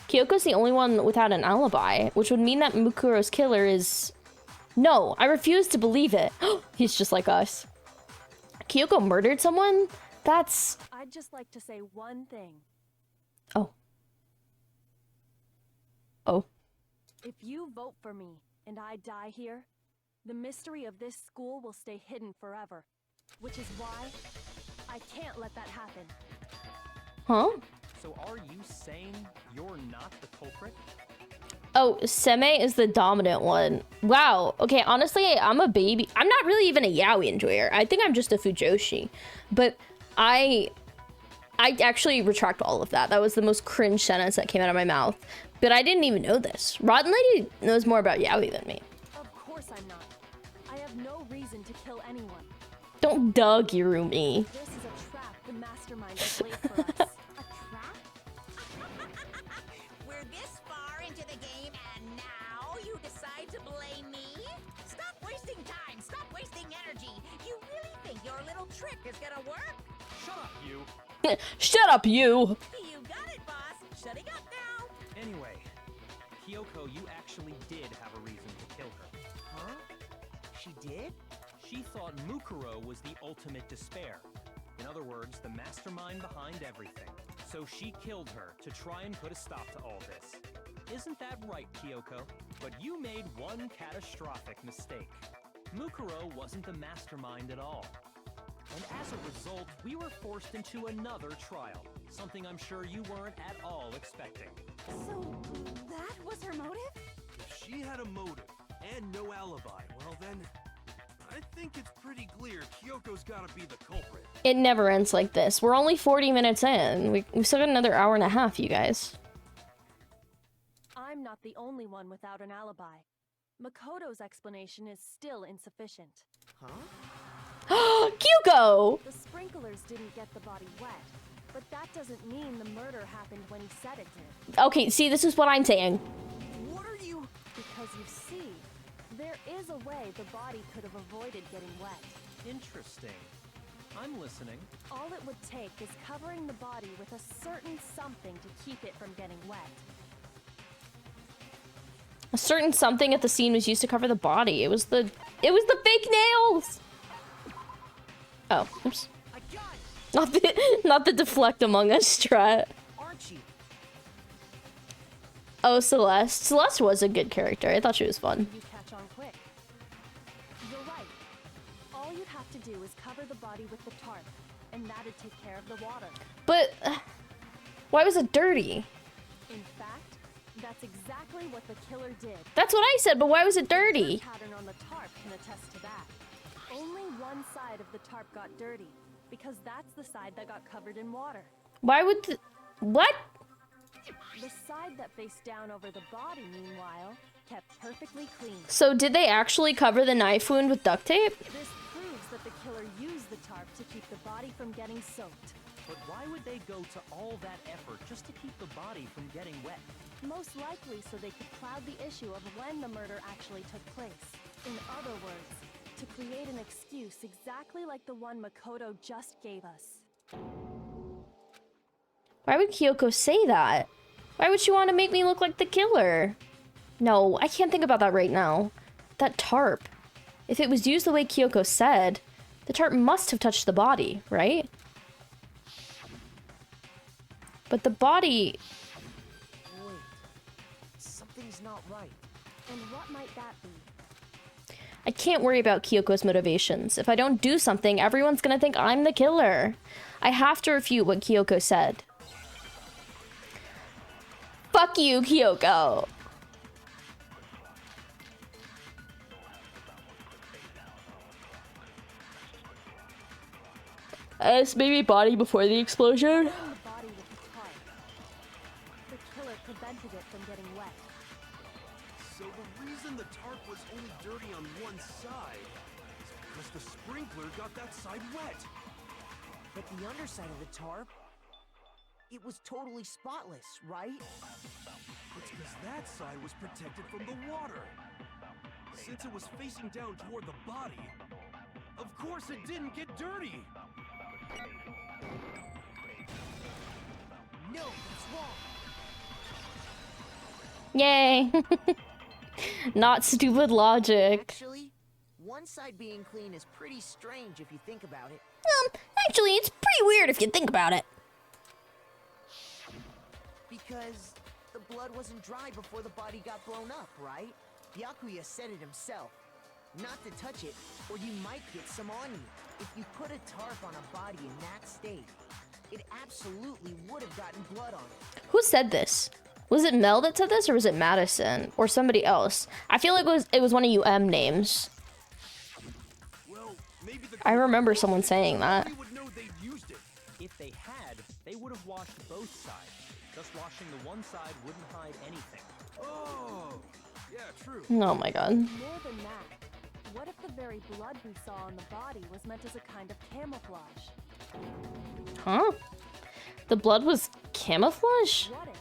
Kyoko's the only one without an alibi, which would mean that Mukuro's killer is... No, I refuse to believe it. He's just like us. Kyoko murdered someone? That's... I'd just like to say one thing. Oh. Oh. If you vote for me and I die here, the mystery of this school will stay hidden forever. Which is why I can't let that happen. Huh? So are you saying you're not the culprit? Oh, Seme is the dominant one. Wow. Okay, honestly, I'm a baby. I'm not really even a yaoi enjoyer. I think I'm just a fujoshi. But I actually retract all of that. That was the most cringe sentence that came out of my mouth. But I didn't even know this. Rotten Lady knows more about yaoi than me. Of course I'm not. I have no reason to kill anyone. Don't Doug Yurumi. This is a trap the mastermind has laid for us. A trap? We're this far into the game and now you decide to blame me? Stop wasting time! Stop wasting energy! You really think your little trick is gonna work? Shut up, you! Shut up, you! You got it, boss! Shutting up now! Anyway, Kyoko, you actually did have a reason to kill her. Huh? She did? She thought Mukuro was the ultimate despair. In other words, the mastermind behind everything. So she killed her to try and put a stop to all this. Isn't that right, Kyoko? But you made one catastrophic mistake. Mukuro wasn't the mastermind at all. And as a result, we were forced into another trial. Something I'm sure you weren't at all expecting. So, that was her motive? If she had a motive and no alibi, well then, I think it's pretty clear Kyoko's gotta be the culprit. It never ends like this. We're only 40 minutes in. We've still got another hour and a half, you guys. I'm not the only one without an alibi. Makoto's explanation is still insufficient. Huh? Kyuko! The sprinklers didn't get the body wet, but that doesn't mean the murder happened when he said it did. Okay, see, this is what I'm saying. What are you... Because you see, there is a way the body could have avoided getting wet. Interesting. I'm listening. All it would take is covering the body with a certain something to keep it from getting wet. A certain something at the scene was used to cover the body. It was the fake nails! Oh, oops. I got it! Not the deflect Among Us strat. Aren't you? Oh, Celeste. Celeste was a good character. I thought she was fun. You catch on quick. You're right. All you'd have to do is cover the body with the tarp, and that'd take care of the water. But why was it dirty? In fact, that's exactly what the killer did. That's what I said, but why was it dirty? The pattern on the tarp can attest to that. Only one side of the tarp got dirty, because that's the side that got covered in water. Why would what? The side that faced down over the body, meanwhile, kept perfectly clean. So did they actually cover the knife wound with duct tape? This proves that the killer used the tarp to keep the body from getting soaked. But why would they go to all that effort just to keep the body from getting wet? Most likely so they could cloud the issue of when the murder actually took place. In other words, to create an excuse exactly like the one Makoto just gave us. Why would Kyoko say that? Why would she want to make me look like the killer? No, I can't think about that right now. That tarp. If it was used the way Kyoko said, the tarp must have touched the body, right? But the body... Wait. Something's not right. And what might that be? I can't worry about Kyoko's motivations. If I don't do something, everyone's gonna think I'm the killer. I have to refute what Kyoko said. Fuck you, Kyoko! Is maybe body before the explosion? The body with the tarp. The killer prevented it from getting wet. So the reason the tarp was only dirty on one side is because the sprinkler got that side wet. But the underside of the tarp, it was totally spotless, right? It's because that side was protected from the water. Since it was facing down toward the body, of course it didn't get dirty. No, that's wrong. Yay! Not stupid logic. Actually, one side being clean is pretty strange if you think about it. Actually, it's pretty weird if you think about it. Because the blood wasn't dry before the body got blown up, right? Byakuya said it himself. Not to touch it, or you might get some on you. If you put a tarp on a body in that state, it absolutely would have gotten blood on it. Who said this? Was it Mel that said this, or was it Madison? Or somebody else? I feel like it was one of UM names. Well, maybe the I remember someone saying that. would know they'd used it. If they had, they would have washed both sides. Just washing the one side wouldn't hide anything. Oh, yeah, true. Oh my god. More than that, what if the very blood we saw on the body was meant as a kind of camouflage? Huh? The blood was camouflage? What if,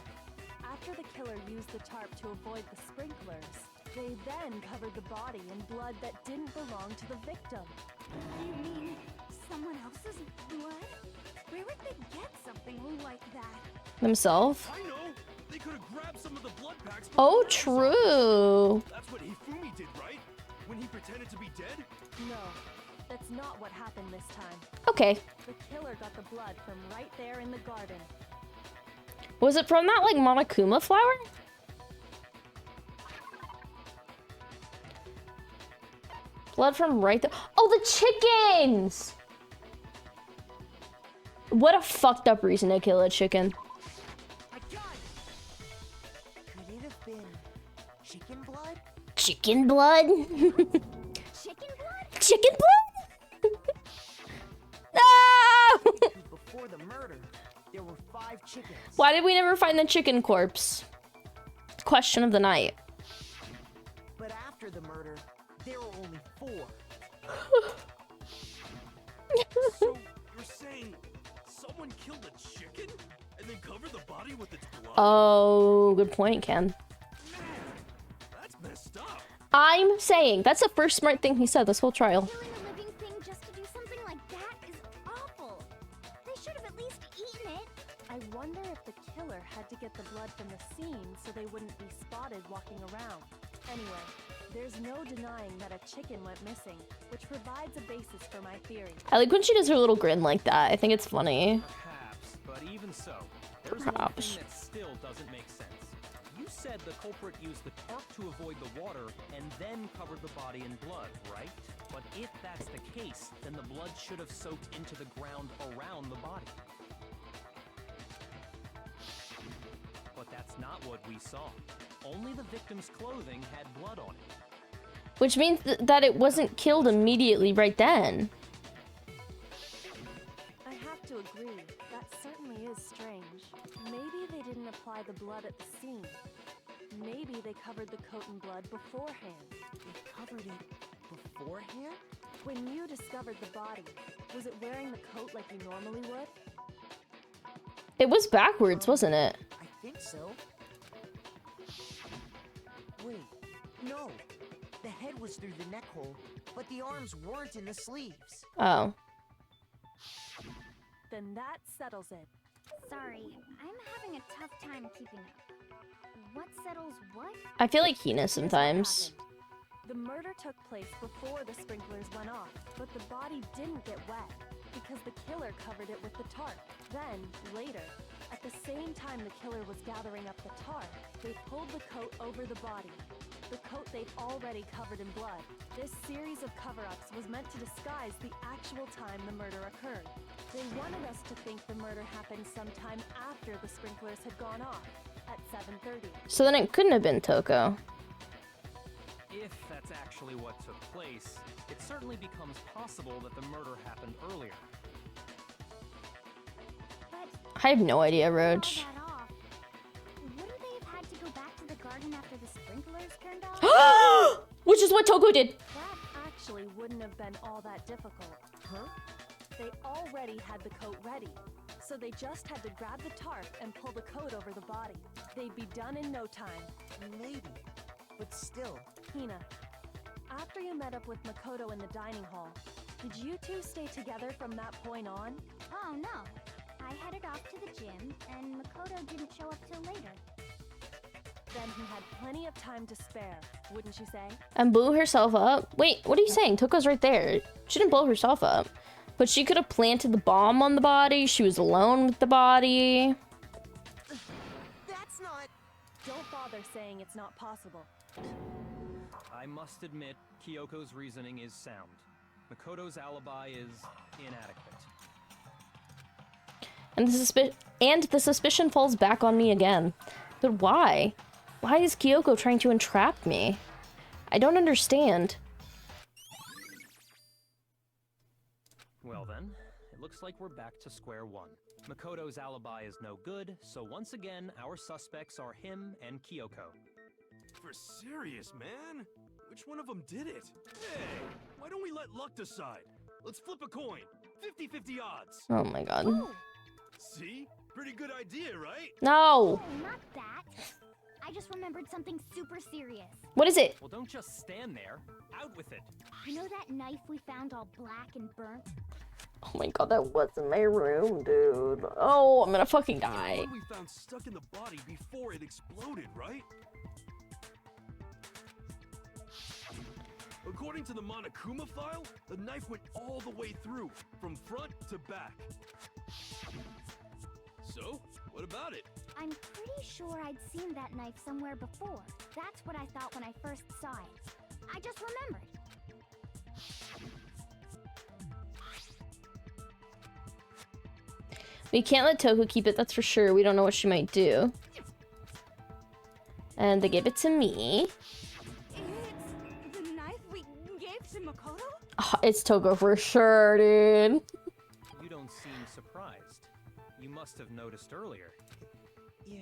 after the killer used the tarp to avoid the sprinklers, they then covered the body in blood that didn't belong to the victim? You mean someone else's blood? Where would they get something like that? Themselves? I know. They could have grabbed some of the blood packs. from Oh, the true. That's what Hifumi did, right? When he pretended to be dead? No, that's not what happened this time. Okay. The killer got the blood from right there in the garden. Was it from that, like, Monokuma flower? Blood from right there. Oh, the chickens! What a fucked up reason to kill a chicken. I got it! Could it have been chicken blood? Chicken blood? Chicken blood? Chicken blood? No! Before the murder, there were 5 chickens. Why did we never find the chicken corpse? Question of the night. But after the murder, there were only 4. So you're saying someone killed a chicken and then covered the body with its blood? Oh, good point, Ken. Man, that's messed up. I'm saying that's the first smart thing he said this whole trial. Killing a living thing just to do something like that is awful. They should have at least eaten it. I wonder if the killer had to get the blood from the scene so they wouldn't be spotted walking around. Anyway, there's no denying that a chicken went missing, which provides a basis for my theory. I like when she does her little grin like that. I think it's funny. Perhaps, but even so, there's Perhaps. one thing that still doesn't make sense. You said the culprit used the tarp to avoid the water and then covered the body in blood, right? But if that's the case, then the blood should have soaked into the ground around the body. But that's not what we saw. Only the victim's clothing had blood on it. Which means that it wasn't killed immediately right then. I have to agree, that certainly is strange. Maybe they didn't apply the blood at the scene. Maybe they covered the coat in blood beforehand. They covered it beforehand? When you discovered the body, was it wearing the coat like you normally would? It was backwards, wasn't it? I think so. Wait, no. The head was through the neck hole, but the arms weren't in the sleeves. Oh. Then that settles it. Sorry, I'm having a tough time keeping up. What settles what? I feel like Hina Here's what sometimes. happened. The murder took place before the sprinklers went off, but the body didn't get wet because the killer covered it with the tarp. Then, later, at the same time the killer was gathering up the tarp, they pulled the coat over the body. The coat they'd already covered in blood. This series of cover-ups was meant to disguise the actual time the murder occurred. They wanted us to think the murder happened sometime after the sprinklers had gone off, at 7:30. So then it couldn't have been Toko. If that's actually what took place, it certainly becomes possible that the murder happened earlier. But I have no idea, all Roach. that off, wouldn't they have had to go back to the garden after the sprinklers turned off? Which is what Toko did. That actually wouldn't have been all that difficult. Huh? They already had the coat ready, so they just had to grab the tarp and pull the coat over the body. They'd be done in no time. Maybe. But still. Hina, after you met up with Makoto in the dining hall, did you two stay together from that point on? Oh no. I headed off to the gym, and Makoto didn't show up till later. Then he had plenty of time to spare, wouldn't you say? And blew herself up? Wait, what are you saying? Toko's right there. She didn't blow herself up. But she could have planted the bomb on the body. She was alone with the body. That's not. Don't bother saying it's not possible. I must admit, Kyoko's reasoning is sound. Makoto's alibi is inadequate. And the suspicion falls back on me again. But why? Why is Kyoko trying to entrap me? I don't understand. Well then, it looks like we're back to square one. Makoto's alibi is no good, so once again, our suspects are him and Kyoko. For serious, man? Which one of them did it? Hey, why don't we let luck decide? Let's flip a coin. 50-50 odds. Oh my god. See? Pretty good idea, right? No! Oh, not that. I just remembered something super serious. What is it? Well, don't just stand there. Out with it. You know that knife we found all black and burnt? Oh my god, that was in my room, dude. Oh, I'm gonna fucking die. The one we found stuck in the body before it exploded, right? According to the Monokuma file, the knife went all the way through, from front to back. So, what about it? I'm pretty sure I'd seen that knife somewhere before. That's what I thought when I first saw it. I just remembered. We can't let Toko keep it, that's for sure. We don't know what she might do. And they gave it to me. It's the knife we gave to Makoto? Oh, it's Toko for sure, dude. You don't seem surprised. You must have noticed earlier. Yeah.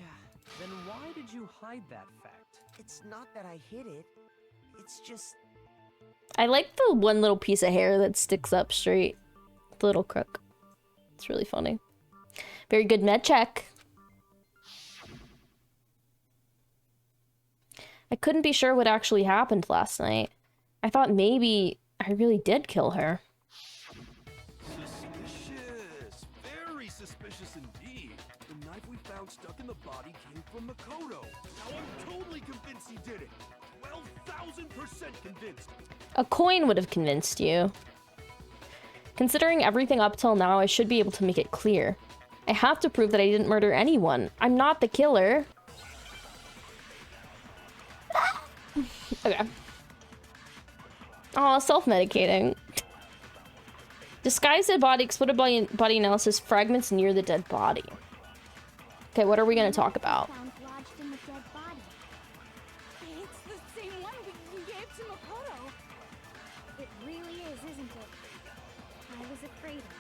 Then why did you hide that fact? It's not that I hid it. It's just. I like the one little piece of hair that sticks up straight. The little crook. It's really funny. Very good med check. I couldn't be sure what actually happened last night. I thought maybe I really did kill her. Suspicious. Very suspicious indeed. The knife we found stuck in the body came from Makoto. Now I'm totally convinced he did it. 12,000% convinced. A coin would have convinced you. Considering everything up till now, I should be able to make it clear. I have to prove that I didn't murder anyone. I'm not the killer. Okay. Aw, self-medicating. Disguised dead body, exploded body analysis, fragments near the dead body. Okay, what are we gonna talk about? Found lodged in the dead body. It's the same one we gave to Makoto. It really is, isn't it? I was afraid of that.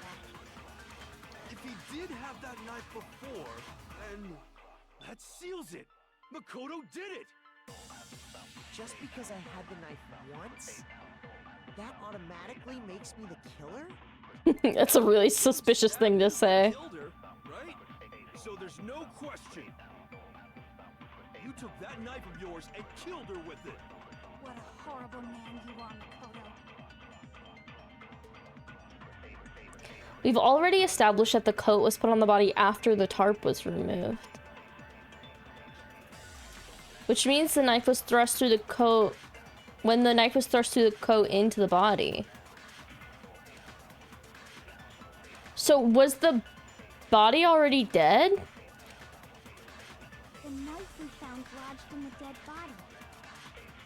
If he did have that knife before, then that seals it. Makoto did it. Just because I had the knife once, that automatically makes me the killer? That's a really suspicious thing to say. Killed her, right? So there's no question. You took that knife of yours and killed her with it. What a horrible man you are, Makoto. We've already established that the coat was put on the body after the tarp was removed. Which means the knife was thrust through the coat when the knife was thrust through the coat into the body. So was the body already dead? The knife we found lodged in the dead body.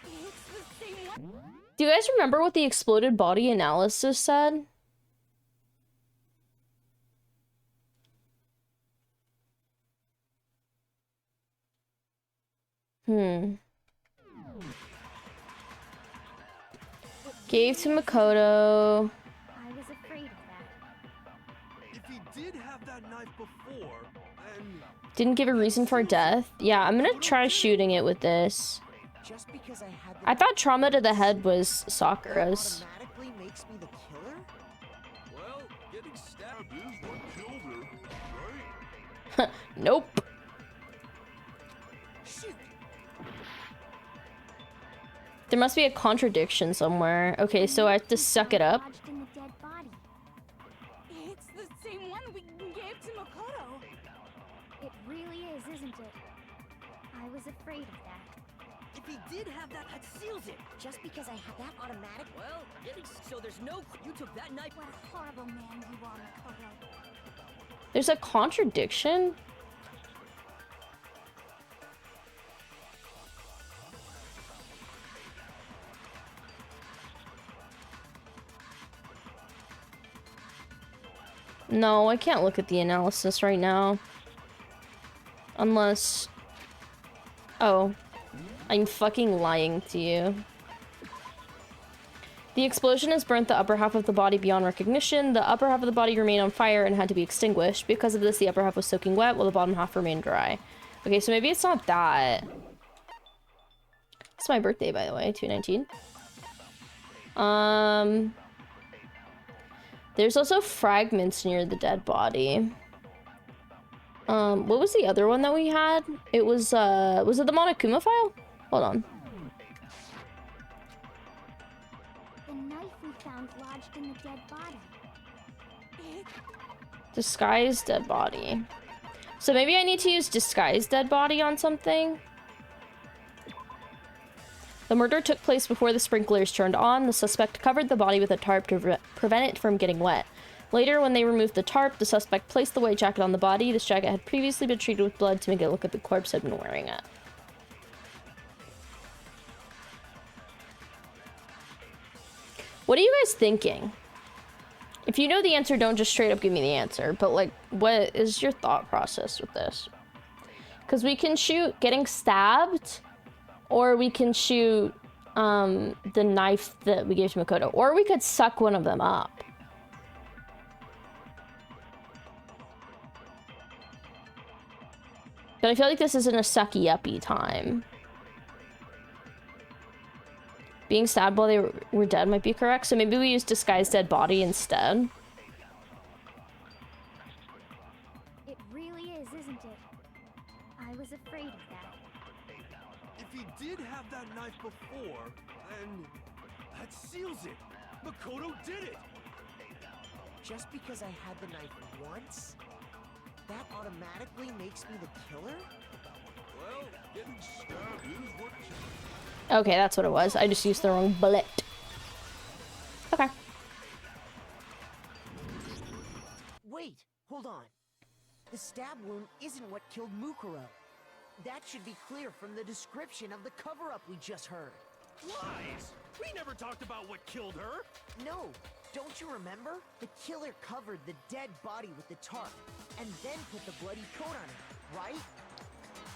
It's the same one. Do you guys remember what the exploded body analysis said? Gave to Makoto. I was afraid of that. If he did have that knife before, then Didn't give a reason for death. Yeah, I'm gonna try shooting it with this. Just because I had the I thought trauma to the head was Sakura's. automatically makes me the killer? well, getting stabbed is what killed her, right? Nope. Shoot! There must be a contradiction somewhere. Okay, so I have to suck it up. Lodged in the dead body. It's the same one we gave to Makoto. It really is, isn't it? I was afraid of that. If he did have that seals it. Just because I had that automatic? Well, so there's no. You took that knife. What a horrible man you are, Makoto. There's a contradiction? No, I can't look at the analysis right now. Unless... Oh. I'm fucking lying to you. The explosion has burnt the upper half of the body beyond recognition. The upper half of the body remained on fire and had to be extinguished. Because of this, the upper half was soaking wet while the bottom half remained dry. Okay, so maybe it's not that. It's my birthday, by the way, 2/19. There's also fragments near the dead body. What was the other one that we had? It was it the Monokuma file? Hold on. The knife we found lodged in the dead body. Disguised dead body. So maybe I need to use disguised dead body on something? The murder took place before the sprinklers turned on. The suspect covered the body with a tarp to prevent it from getting wet. Later, when they removed the tarp, the suspect placed the white jacket on the body. This jacket had previously been treated with blood to make it look like the corpse had been wearing it. What are you guys thinking? If you know the answer, don't just straight up give me the answer. But, like, what is your thought process with this? Because we can shoot getting stabbed, or we can shoot the knife that we gave to Makoto, or we could suck one of them up. But I feel like this isn't a sucky-uppy time. Being stabbed while they were dead might be correct, so maybe we use disguised dead body instead. It really is, isn't it? I was afraid of that. If he did have that knife before, then that seals it. Makoto did it. Just because I had the knife once, that automatically makes me the killer? Well, getting stabbed is what Okay, that's what it was. I just used the wrong bullet. Okay. Wait, hold on. The stab wound isn't what killed Mukuro. That should be clear from the description of the cover-up we just heard. lies. We never talked about what killed her. No, don't you remember? The killer covered the dead body with the tarp, and then put the bloody coat on it, right?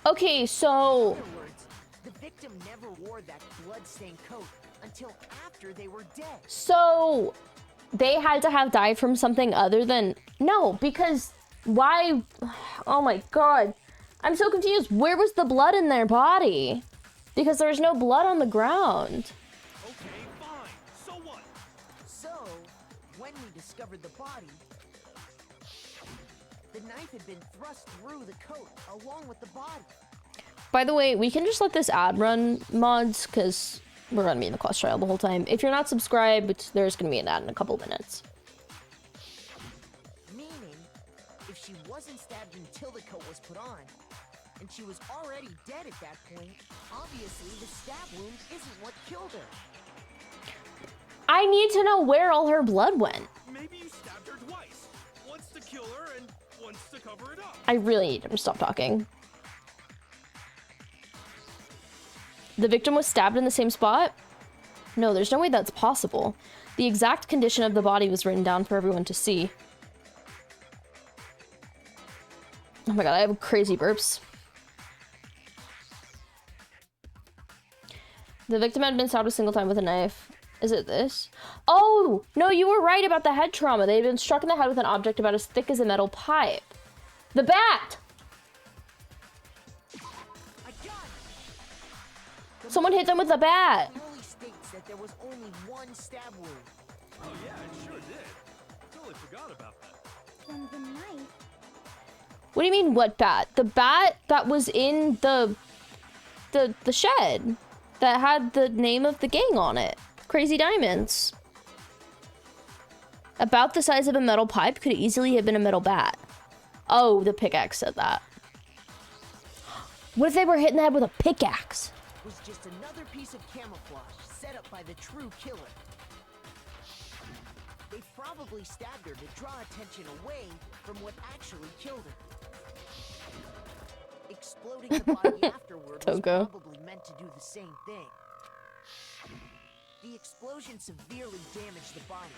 Okay, so... In other words, the victim never wore that blood-stained coat until after they were dead. So... They had to have died from something other than... No, because Why? Oh my god. I'm so confused. Where was the blood in their body? Because there was no blood on the ground. Okay, fine. So what? So, when we discovered the body, the knife had been thrust through the coat along with the body. By the way, we can just let this ad run, mods, because we're going to be in the class trial the whole time. If you're not subscribed, there's going to be an ad in a couple minutes. Meaning, if she wasn't stabbed until the coat was put on, and she was already dead at that point, obviously the stab wound isn't what killed her. I need to know where all her blood went. Maybe you stabbed her twice. Once to kill her and once to cover it up. I really need him to stop talking. The victim was stabbed in the same spot? No, there's no way that's possible. The exact condition of the body was written down for everyone to see. Oh my god, I have crazy burps. The victim had been stabbed a single time with a knife. Is it this? Oh, no, you were right about the head trauma. They had been struck in the head with an object about as thick as a metal pipe. The bat! Someone hit them with a bat. Clearly states that there was only one stab wound. Oh yeah, it sure did. Totally forgot about that. Then the knife. What do you mean, what bat? The bat that was in the shed that had the name of the gang on it. Crazy Diamonds. About the size of a metal pipe, could easily have been a metal bat. Oh, the pickaxe said that. What if they were hitting the head with a pickaxe? Was just another piece of camouflage set up by the true killer. They probably stabbed her to draw attention away from what actually killed her. Exploding the body afterward was Toko. probably meant to do the same thing. The explosion severely damaged the body,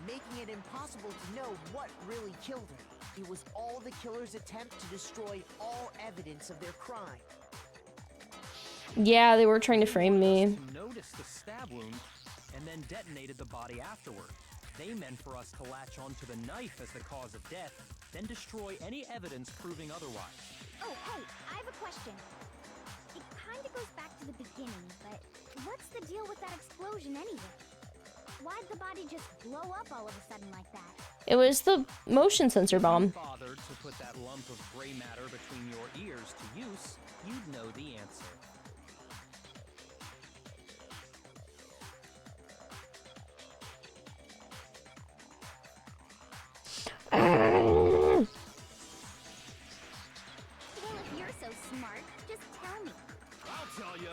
making it impossible to know what really killed her. It was all the killer's attempt to destroy all evidence of their crime. Yeah, they were trying to frame me. Noticed the stab wound and then detonated the body afterward. They meant for us to latch onto the knife as the cause of death, then destroy any evidence proving otherwise. Oh, hey, I have a question. It kind of goes back to the beginning, but what's the deal with that explosion anyway? Why'd the body just blow up all of a sudden like that? It was the motion sensor bomb. If you bothered to put that lump of gray matter between your ears to use, you'd know the answer. Well, if you're so smart, just tell me. I'll tell you.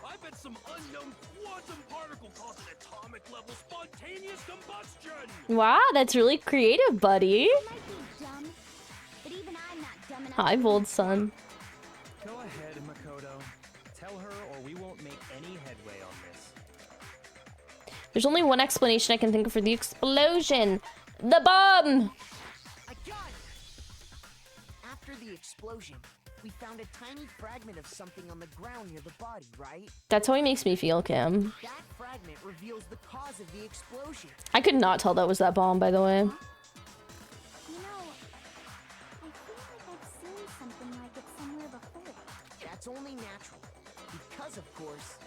I bet some unknown quantum particle caused an atomic level spontaneous combustion. Wow, that's really creative, buddy. You might be dumb, but even I'm not dumb enough. Hi, bold son. Go ahead, Makoto. Tell her or we won't make any headway on this. There's only one explanation I can think of for the explosion. The bomb! I got it! After the explosion, we found a tiny fragment of something on the ground near the body, right? That's how he makes me feel, Kim. That fragment reveals the cause of the explosion. I could not tell that was that bomb, by the way. You know, I feel like I've seen something like it somewhere before. That's only natural, because of course,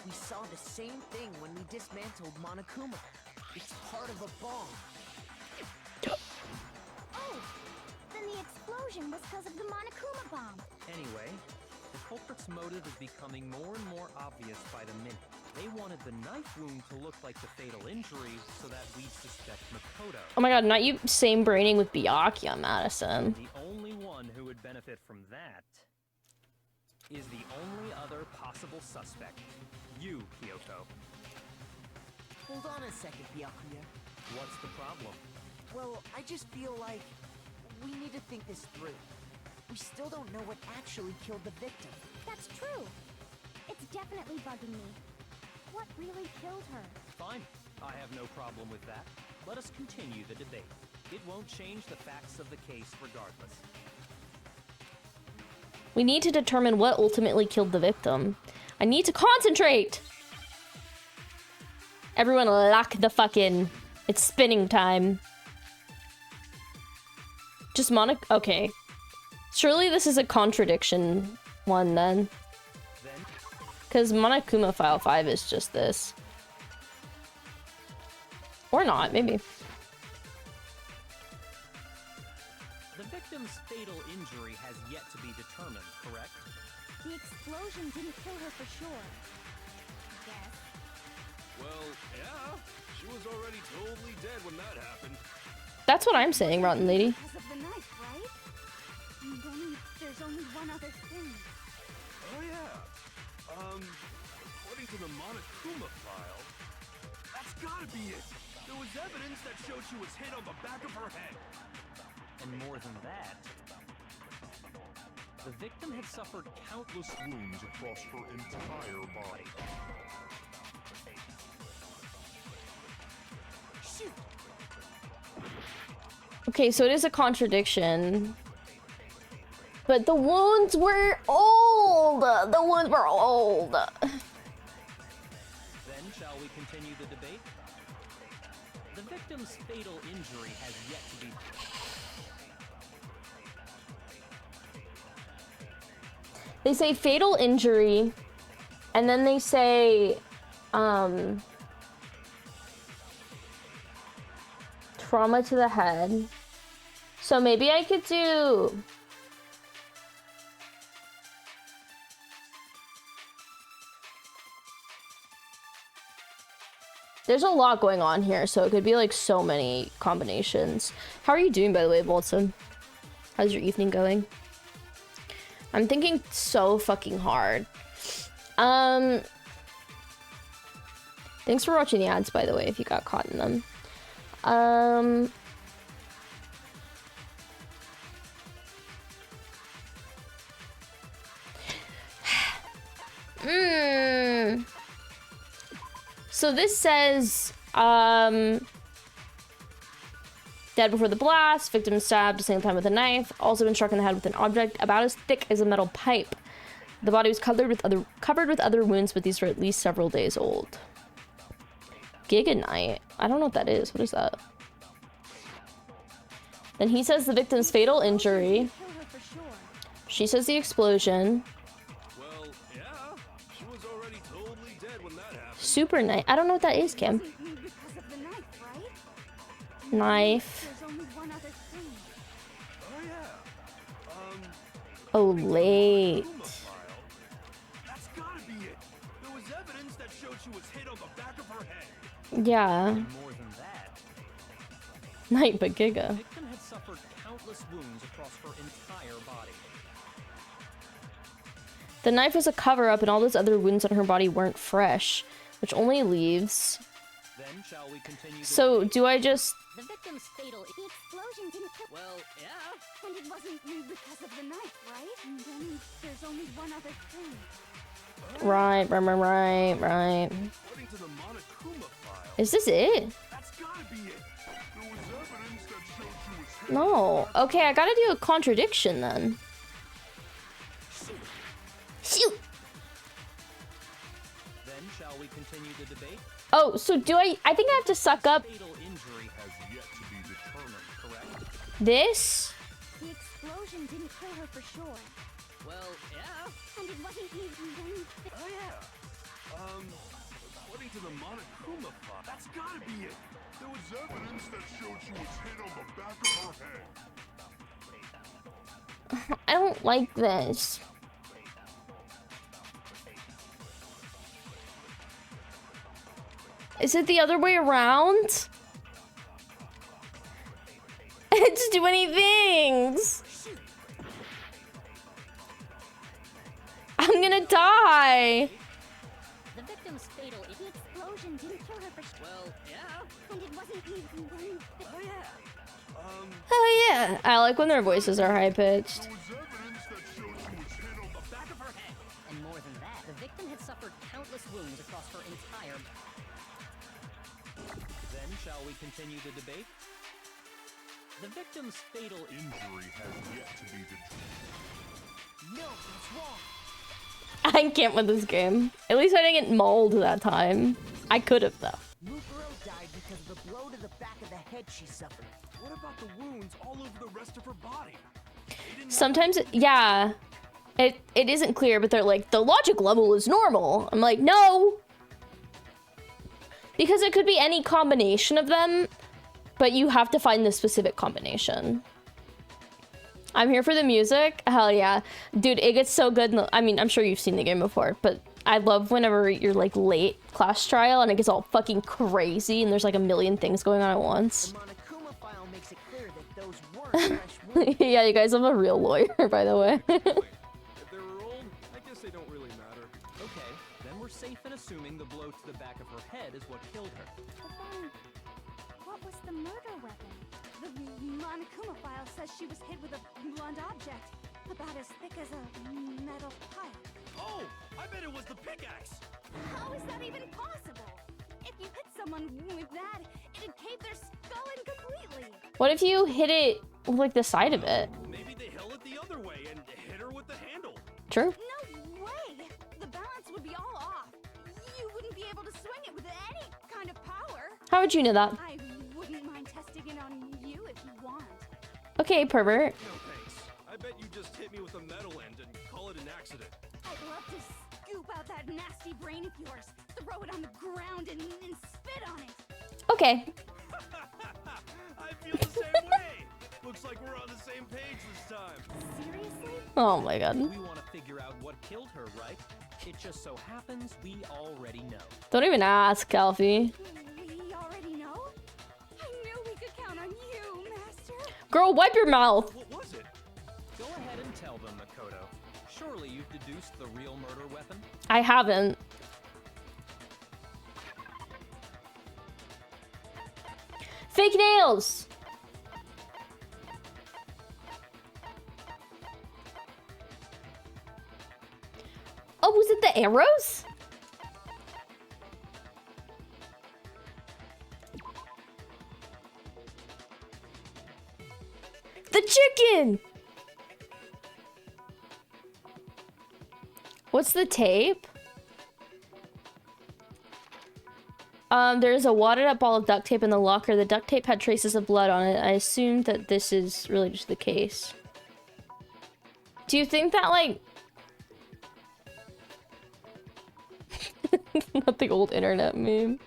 we saw the same thing when we dismantled Monokuma. It's part of a bomb. Oh, then the explosion was because of the Monokuma bomb. Anyway, the culprit's motive is becoming more and more obvious by the minute. They wanted the knife wound to look like the fatal injury so that we'd suspect Makoto. Oh my god, not you same braining with Byakuya, Madison. The only one who would benefit from that is the only other possible suspect. You, Kyoto. Hold on a second, Byakuya. What's the problem? Well, I just feel like we need to think this through. We still don't know what actually killed the victim. That's true. It's definitely bugging me. What really killed her? Fine. I have no problem with that. Let us continue the debate. It won't change the facts of the case regardless. We need to determine what ultimately killed the victim. I need to concentrate! Everyone lock the fuck in. It's spinning time. Just okay. Surely this is a contradiction one then. Because Monokuma File 5 is just this. Or not, maybe. The victim's fatal injury has yet to be determined, correct? The explosion didn't kill her for sure. Yes. Well, yeah. She was already totally dead when that happened. That's what I'm saying, Rotten Lady. Because of the knife, right? There's only one other thing. Oh, yeah. According to the Monokuma file, that's gotta be it. There was evidence that showed she was hit on the back of her head. And more than that, the victim had suffered countless wounds across her entire body. Shoot! Okay, so it is a contradiction. But the wounds were old! The wounds were old! Then shall we continue the debate? The victim's fatal injury has yet to be... They say fatal injury, and then they say, trauma to the head. So maybe I could do... There's a lot going on here, so it could be like so many combinations. How are you doing, by the way, Bolton? How's your evening going? I'm thinking so fucking hard. Thanks for watching the ads, by the way, if you got caught in them. So this says, dead before the blast, victim stabbed the same time with a knife, also been struck in the head with an object about as thick as a metal pipe. The body was covered with other wounds, but these were at least several days old. Giganite? I don't know what that is. What is that? Then he says the victim's fatal injury. She says the explosion. Well, yeah. She was already totally dead when that happened. Super knife. I don't know what that is, Kim. Because of the knife, right? Knife. There's only one other thing. Oh, yeah. Oh, late. That's gotta be it. There was evidence that showed she was hit on the back of her head. Yeah. More than that, Night, but the Giga. victim had suffered countless wounds across her entire body. The knife was a cover-up, and all those other wounds on her body weren't fresh, which only leaves... Then shall we continue the So, debate? do I just... The victim's fatal. The explosion didn't kill. Well, yeah. And it wasn't because of the knife, right? And then there's only one other thing. Right. According to the Monokuma file, Is this it? that's gotta be it. There was evidence that showed she was hit. No. Okay, I gotta do a contradiction then. Shoot! Then shall we continue the debate? Oh, so do I think I have to suck up Fatal injury has yet to be determined, correct? this? The explosion didn't kill her for sure. Well, yeah. And it wasn't even... Oh, yeah. According to the Monokuma file, that's gotta be it. There was evidence that showed she was hit on the back of her head. I don't like this. Is it the other way around? It's too many things. I'm gonna die. The victim's fatal. The explosion didn't kill her for sure. Well, yeah. And it wasn't even... Oh, yeah. Oh yeah. I like when their voices are high pitched. There was evidence that showed she was hit on the back of her head. And more than that, the victim had suffered countless wounds across her entire. Then shall we continue the debate? The victim's fatal Injury has yet to be determined. No, that's wrong. I can't win this game. At least I didn't get mauled that time. I could have though. Mukuro died because of the blow to the back of the head she suffered. what about the wounds all over the rest of her body? Sometimes, yeah, it isn't clear, but they're like, the logic level is normal. I'm like, no. Because it could be any combination of them, but you have to find the specific combination. I'm here for the music. Hell yeah. Dude, it gets so good. I mean, I'm sure you've seen the game before, but I love whenever you're like late class trial and it gets all fucking crazy and there's like a million things going on at once. The Monokuma file makes it clear that those weren't fresh wounds. Yeah, you guys, I'm a real lawyer, by the way. If they were old, I guess they don't really matter. Okay, then we're safe in assuming the blow to the back of her head is what killed her. But then, what was the murder weapon? The Monokuma file says she was hit with a blunt object, about as thick as a metal pipe. Oh, I bet it was the pickaxe. How is that even possible? If you hit someone with that, it'd cave their skull in completely. What if you hit it with like the side of it? Maybe they held it the other way and hit her with the handle. True. No way! The balance would be all off. You wouldn't be able to swing it with any kind of power. How would you know that? I wouldn't mind testing it on you if you want. Okay, pervert. No thanks. I bet you just hit me with a metal end and call it an accident. I'd love to scoop out that nasty brain of yours, throw it on the ground, and spit on it. Okay. I feel the same way. Looks like we're on the same page this time. Seriously? Oh my god. We want to figure out what killed her, right? It just so happens we already know. Don't even ask, Alfie. We already know? I knew we could count on you, Master. Girl, wipe your mouth. What was it? Go ahead and tell them, Makoto. Surely you've deduced the real murder weapon? I haven't. Fake nails! Oh, was it the arrows? The chicken! What's the tape? There's a wadded up ball of duct tape in the locker. The duct tape had traces of blood on it. I assumed that this is related to the case. Do you think that, like... Not the old internet meme.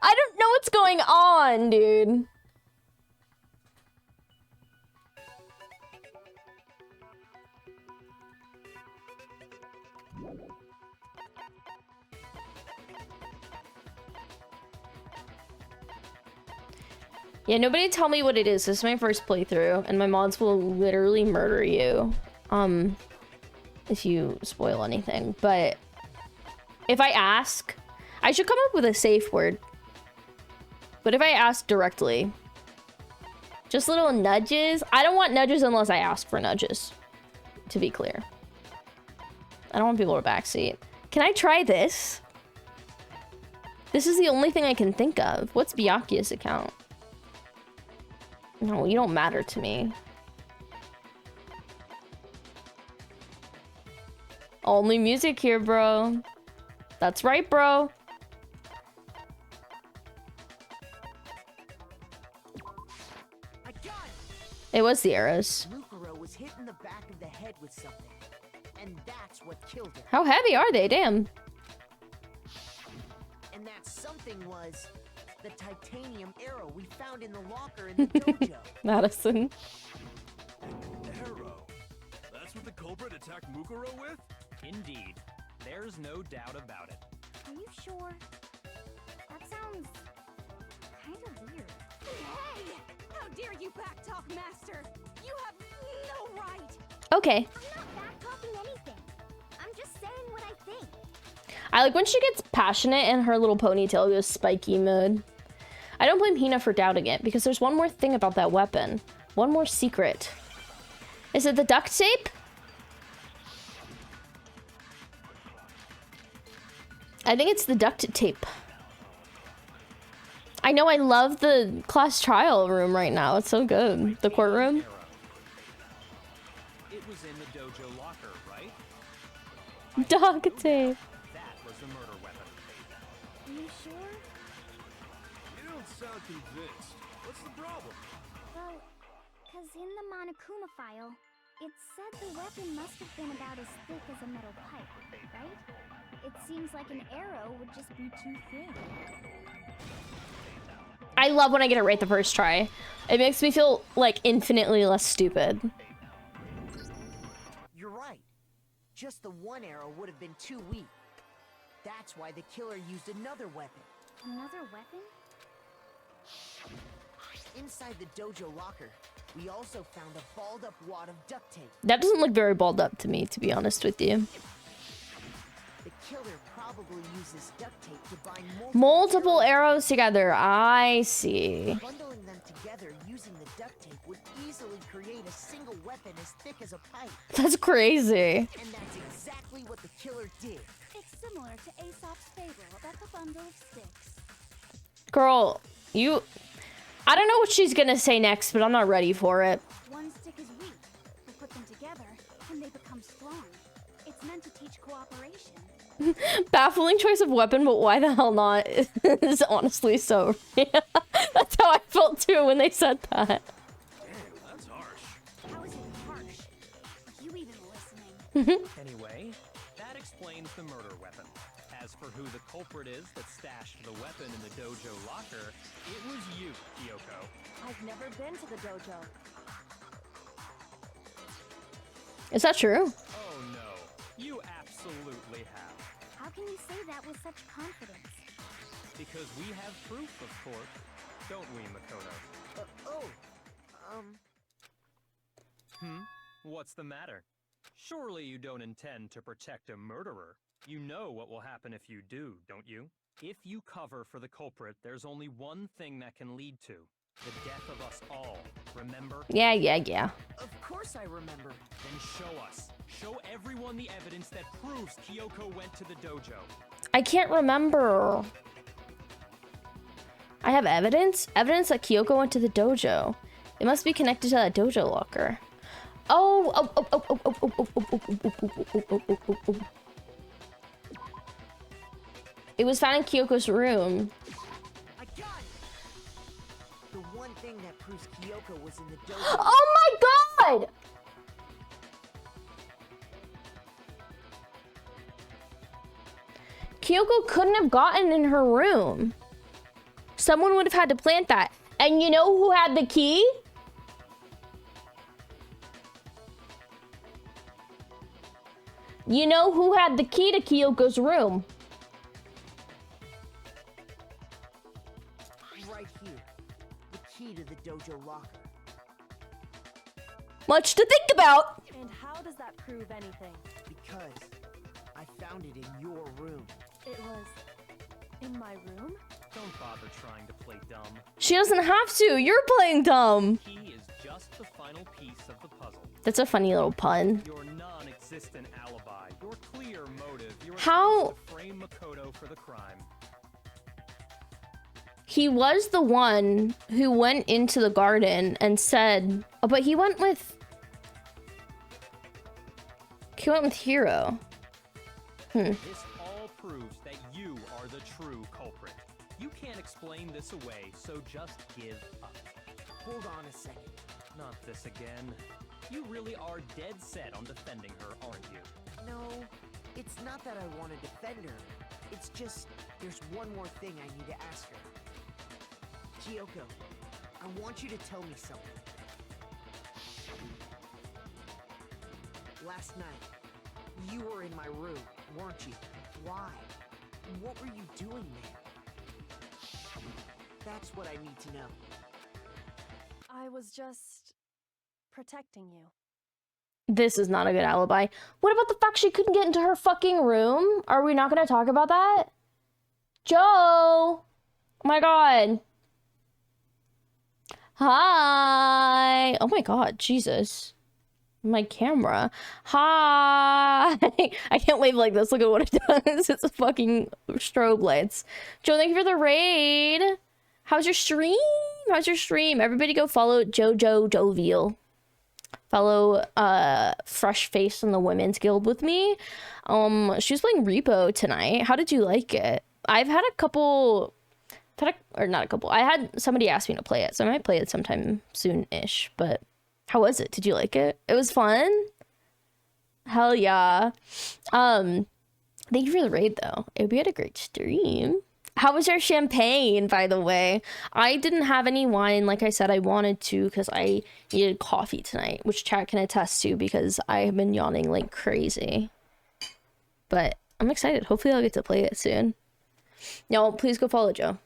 I don't know what's going on, dude. Yeah, nobody tell me what it is. This is my first playthrough, and my mods will literally murder you. If you spoil anything. But if I ask, I should come up with a safe word. But if I ask directly, just little nudges. I don't want nudges unless I ask for nudges, to be clear. I don't want people to backseat. Can I try this? This is the only thing I can think of. What's Byakuya's account? No, you don't matter to me. Only music here, bro. That's right, bro. I got it. It was the arrows. Mukuro was hit in the back of the head with something, and that's what killed her. How heavy are they? Damn. And that something was the titanium arrow we found in the locker in the dojo. Madison. Arrow. That's what the culprit attacked Mukuro with? Indeed. There's no doubt about it. Are you sure? That sounds kind of weird. Hey! How dare you backtalk, Master? You have no right! Okay. I'm not back-talking anything. I'm just saying what I think. I like when she gets passionate and her little ponytail goes spiky mode. I don't blame Hina for doubting it, because there's one more thing about that weapon. One more secret. Is it the duct tape? I think it's the duct tape. I know, I love the class trial room right now. It's so good. The courtroom. Arrow. It was in the dojo locker, right? Duct tape. That was the murder weapon. Are you sure? don't sound convinced. What's the problem? Well, because in the Monokuma file, it said the weapon must have been about as thick as a metal pipe, right? It seems like an arrow would just be too thin. I love when I get it right the first try. It makes me feel like infinitely less stupid. You're right. Just the one arrow would have been too weak. That's why the killer used another weapon. Another weapon? Inside the dojo locker, we also found a balled up wad of duct tape. That doesn't look very balled up to me, to be honest with you. The killer probably uses duct tape to bind Multiple arrows together. I see. Bundling them together using the duct tape would easily create a single weapon as thick as a pipe. That's crazy. And that's exactly what the killer did. It's similar to Aesop's fable about the bundle of sticks. Girl, you... I don't know what she's gonna say next, but I'm not ready for it. One stick is weak. We put them together, and they become strong. It's meant to teach cooperation. Baffling choice of weapon, but why the hell not? Is honestly so... That's how I felt too when they said that. Damn, that's harsh. How is it harsh? You even listening? Anyway, that explains the murder weapon. As for who the culprit is that stashed the weapon in the dojo locker, it was you, Kyoko. I've never been to the dojo. Is that true? Oh no, you absolutely have. How can you say that with such confidence? Because we have proof, of course. Don't we, Makoto? What's the matter? Surely you don't intend to protect a murderer. You know what will happen if you do, don't you? If you cover for the culprit, there's only one thing that can lead to the death of us all. Remember? Yeah. Of course I remember. Then show us. Show everyone the evidence that proves Kyoko went to the dojo. I can't remember. I have evidence? Evidence that Kyoko went to the dojo. It must be connected to that dojo locker. Oh. It was found in Kyoko's room. I got it! The one thing that proves Kyoko was in the dojo. Oh my god! Kyoko couldn't have gotten in her room. Someone would have had to plant that. And you know who had the key? You know who had the key to Kyoko's room? Right here. The key to the dojo locker. Much to think about. And how does that prove anything? Because I found it in your room. It was in my room? Don't bother trying to play dumb. She doesn't have to. You're playing dumb. Key is just the final piece of the puzzle. That's a funny little pun. Your non-existent alibi, your clear motive, your How- attempt to frame Makoto for the crime. He was the one who went into the garden and said, oh, but he went with Hiro. This all proves that you are the true culprit. You can't explain this away, so just give up. Hold on a second. Not this again. You really are dead set on defending her, aren't you? No, it's not that I want to defend her. It's just, there's one more thing I need to ask her. Kyoko, I want you to tell me something. Last night, you were in my room, weren't you? Why? What were you doing there? That's what I need to know. I was just protecting you. This is not a good alibi. What about the fact she couldn't get into her fucking room? Are we not going to talk about that? Joe! Oh my god. Hi! Oh my god, Jesus. My camera. Hi! I can't wave like this. Look at what it does. It's a fucking strobe lights. Joe, thank you for the raid. How's your stream? How's your stream? Everybody go follow Jojo Jovial. Follow Fresh Face in the Women's Guild with me. She was playing Repo tonight. How did you like it? I've had a couple Or not a couple. I had somebody ask me to play it, so I might play it sometime soon-ish. But how was it? Did you like it? It was fun. Hell yeah. Thank you for the raid though. We had a great stream. How was your champagne, by the way? I didn't have any wine, like I said I wanted to, because I needed coffee tonight, which chat can attest to because I have been yawning like crazy. But I'm excited. Hopefully I'll get to play it soon. Y'all, please go follow Joe.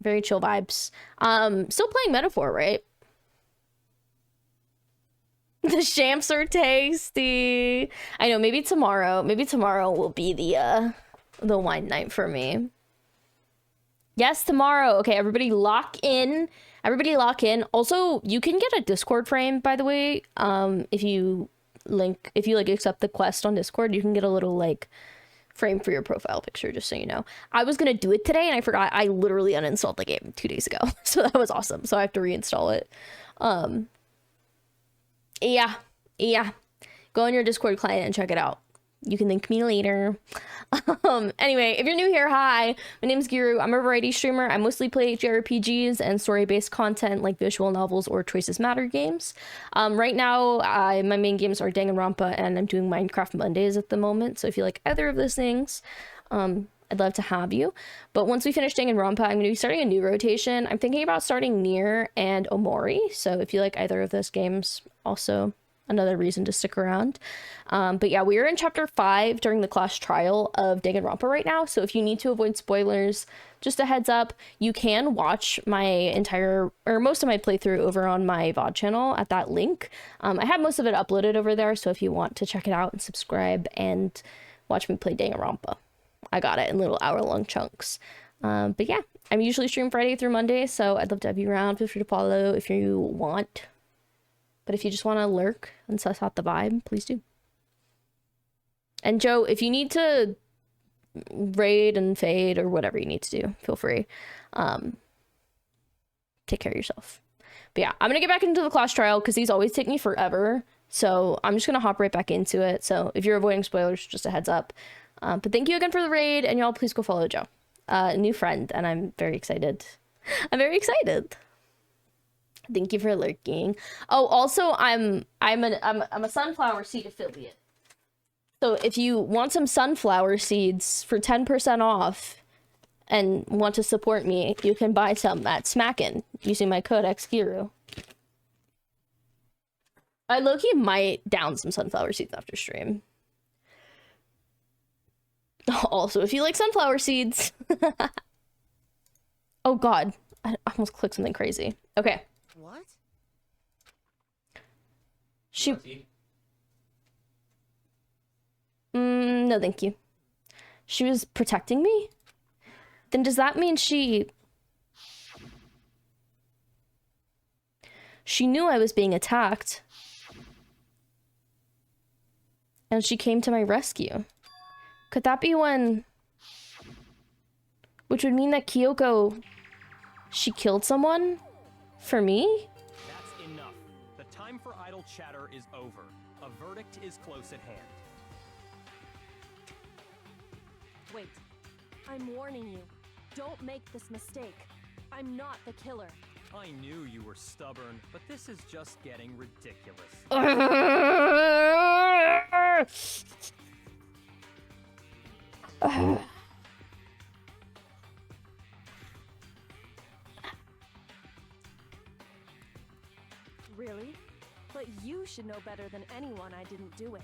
Very chill vibes. Still playing Metaphor, right? The champs are tasty. I know, maybe tomorrow will be the wine night for me. Yes, tomorrow. Okay, everybody lock in. Everybody lock in. Also, you can get a Discord frame, by the way. If you accept the quest on Discord, you can get a little like frame for your profile picture, just so you know. I was gonna do it today and I forgot. I literally uninstalled the game 2 days ago. So that was awesome. So I have to reinstall it. Yeah. Go on your Discord client and check it out. You can thank me later. Anyway, if you're new here, hi. My name is Giru. I'm a variety streamer. I mostly play JRPGs and story-based content like visual novels or Choices Matter games. Right now, my main games are Danganronpa and I'm doing Minecraft Mondays at the moment. So if you like either of those things, I'd love to have you. But once we finish Danganronpa, I'm going to be starting a new rotation. I'm thinking about starting Nier and Omori. So if you like either of those games, also another reason to stick around. But yeah, we are in chapter 5 during the class trial of Danganronpa right now. So if you need to avoid spoilers, just a heads up, you can watch my entire, or most of my playthrough over on my VOD channel at that link. I have most of it uploaded over there. So if you want to check it out and subscribe and watch me play Danganronpa, I got it in little hour-long chunks. But yeah, I'm usually stream Friday through Monday. So I'd love to have you around. Feel free to follow if you want. But if you just want to lurk and suss out the vibe, please do. And Joe, if you need to raid and fade or whatever you need to do, feel free. Take care of yourself. But yeah, I'm going to get back into the class trial because these always take me forever. So I'm just going to hop right back into it. So if you're avoiding spoilers, just a heads up. But thank you again for the raid. And y'all, please go follow Joe. A new friend. And I'm very excited. I'm very excited. Thank you for lurking. Oh, also, I'm a sunflower seed affiliate. So if you want some sunflower seeds for 10% off and want to support me, you can buy some at Smackin' using my code XGiru. I low-key might down some sunflower seeds after stream. Also, if you like sunflower seeds. Oh god, I almost clicked something crazy. Okay. What? No, thank you. She was protecting me? Then does that mean she knew I was being attacked? And she came to my rescue? Could that be when... Which would mean that Kyoko... She killed someone? For me? That's enough. The time for idle chatter is over. A verdict is close at hand. Wait. I'm warning you. Don't make this mistake. I'm not the killer. I knew you were stubborn, but this is just getting ridiculous. Really? But you should know better than anyone I didn't do it.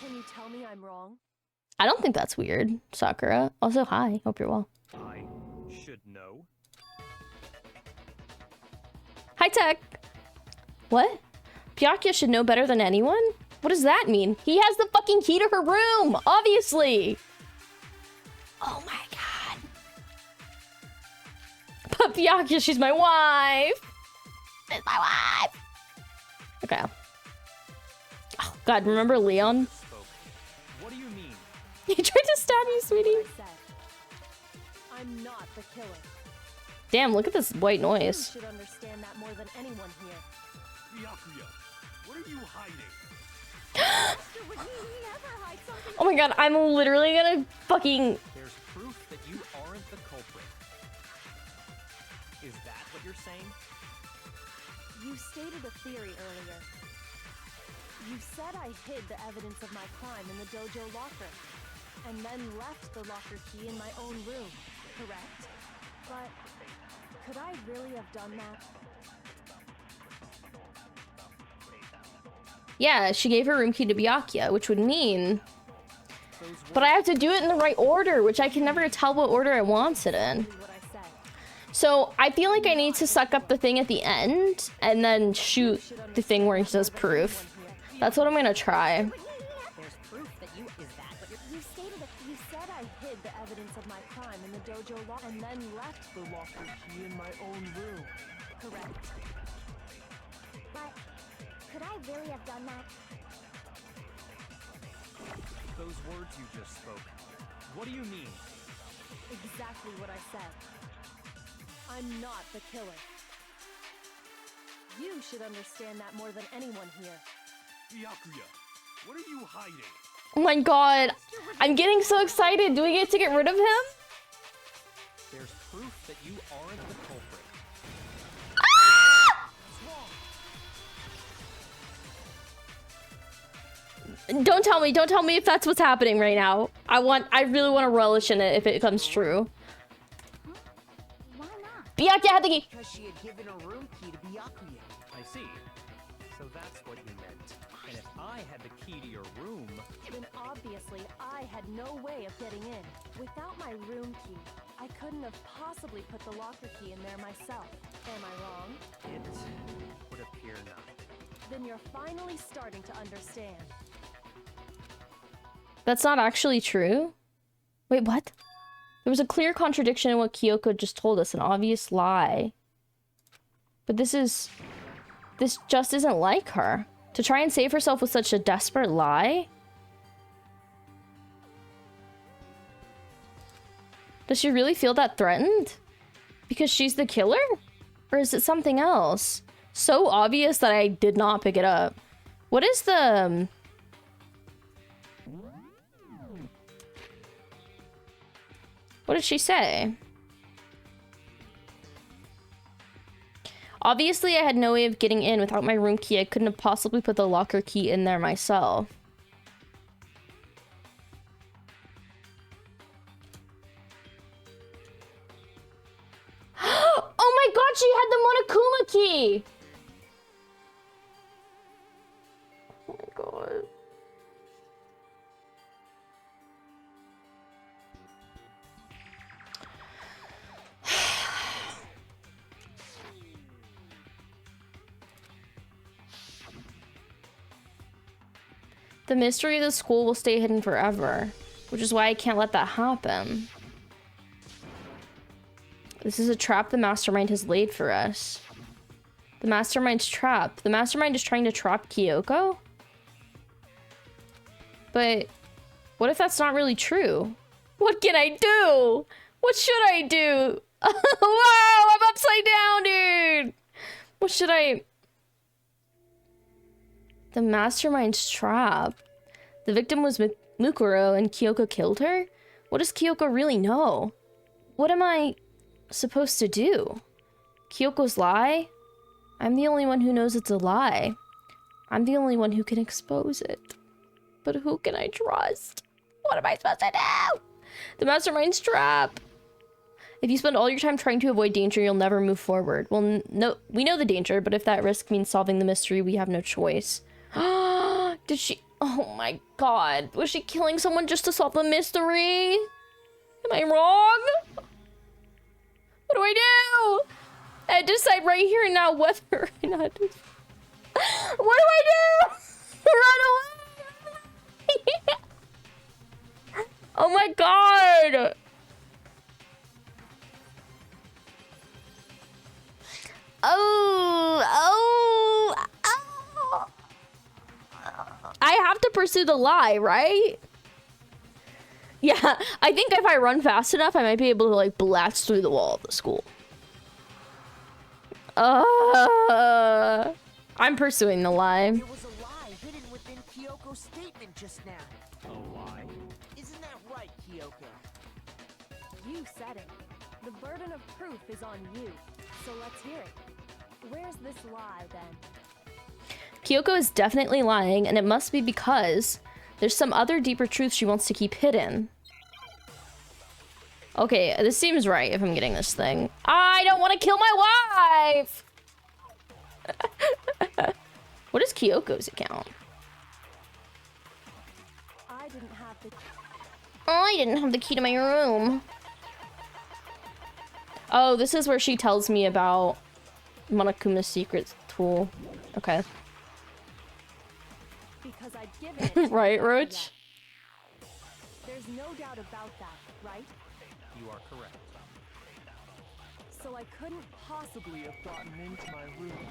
Can you tell me I'm wrong? I don't think that's weird, Sakura. Also, hi. Hope you're well. I should know. Hi, Tech. What? Byakuya should know better than anyone? What does that mean? He has the fucking key to her room, obviously. Oh my god. But Byakuya, she's my wife. She's my wife. Okay. Oh god, remember Leon? What do you mean? He tried to stab you, sweetie. I said. I'm not the killer. Damn, look at this white You noise. should understand that more than anyone here. Byakuya, what are you hiding? Would he never hide something? Oh my god, I'm literally gonna fucking... There's proof that you aren't the culprit. saying? You stated a theory earlier. You said I hid the evidence of my crime in the dojo locker, and then left the locker key in my own room, correct? But could I really have done that? Yeah, she gave her room key to Byakuya, which would mean... But I have to do it in the right order, which I can never tell what order I want it in. What I said. So I feel like I need to suck up the thing at the end, and then shoot the thing where he says proof. That's what I'm gonna try. There's proof that you is that, but You said I hid the evidence of my crime in the dojo locker, and then left the locker key in my own room, correct? But could I really have done that? Those words you just spoke. What do you mean? Exactly what I said. I'm not the killer. You should understand that more than anyone here. Byakuya, what are you hiding? Oh my god. I'm getting so excited. Do we get to get rid of him? There's proof that you aren't the culprit. Don't tell me if that's what's happening right now. I really want to relish in it if it comes true. Why not? Byakuya had the key. Because she had given her room key to Byakuya. I see. So that's what you meant. And if I had the key to your room, Then obviously I had no way of getting in. Without my room key, I couldn't have possibly put the locker key in there myself. Am I wrong? it would appear not. Then you're finally starting to understand. That's not actually true. Wait, what? There was a clear contradiction in what Kyoko just told us, an obvious lie. But this just isn't like her. To try and save herself with such a desperate lie? Does she really feel that threatened? Because she's the killer? Or is it something else? So obvious that I did not pick it up. What is the... What did she say? Obviously, I had no way of getting in without my room key. I couldn't have possibly put the locker key in there myself. Oh my god, she had the Monokuma key! Oh my god. The mystery of the school will stay hidden forever, which is why I can't let that happen. This is a trap the mastermind has laid for us. The mastermind's trap. The mastermind is trying to trap Kyoko? But what if that's not really true? What can I do? What should I do? Wow, I'm upside down, dude! What should I... The mastermind's trap. The victim was Mukuro and Kyoko killed her? What does Kyoko really know? What am I supposed to do? Kyoko's lie? I'm the only one who knows it's a lie. I'm the only one who can expose it. But who can I trust? What am I supposed to do? The mastermind's trap. If you spend all your time trying to avoid danger, you'll never move forward. Well, no, we know the danger, but if that risk means solving the mystery, we have no choice. Did she... Oh my god. Was she killing someone just to solve the mystery? Am I wrong? What do I do? I decide right here and now whether or not to... What do I do? Run away! Oh my god! Oh! I have to pursue the lie, right? Yeah, I think if I run fast enough, I might be able to, like, blast through the wall of the school. I'm pursuing the lie. There was a lie hidden within Kyoko's statement just now. A lie? Isn't that right, Kyoko? You said it. The burden of proof is on you. So let's hear it. Where's this lie then? Kyoko is definitely lying, and it must be because there's some other deeper truth she wants to keep hidden. Okay, this seems right if I'm getting this thing. I don't want to kill my wife! What is Kyoko's account? I didn't have the... I didn't have the key to my room. Oh, this is where she tells me about Monokuma's secret tool. Okay. Because I'd given it to Right, Hakuya. Roach? There's no doubt about that, right? You are correct. So I couldn't possibly have gotten into my room.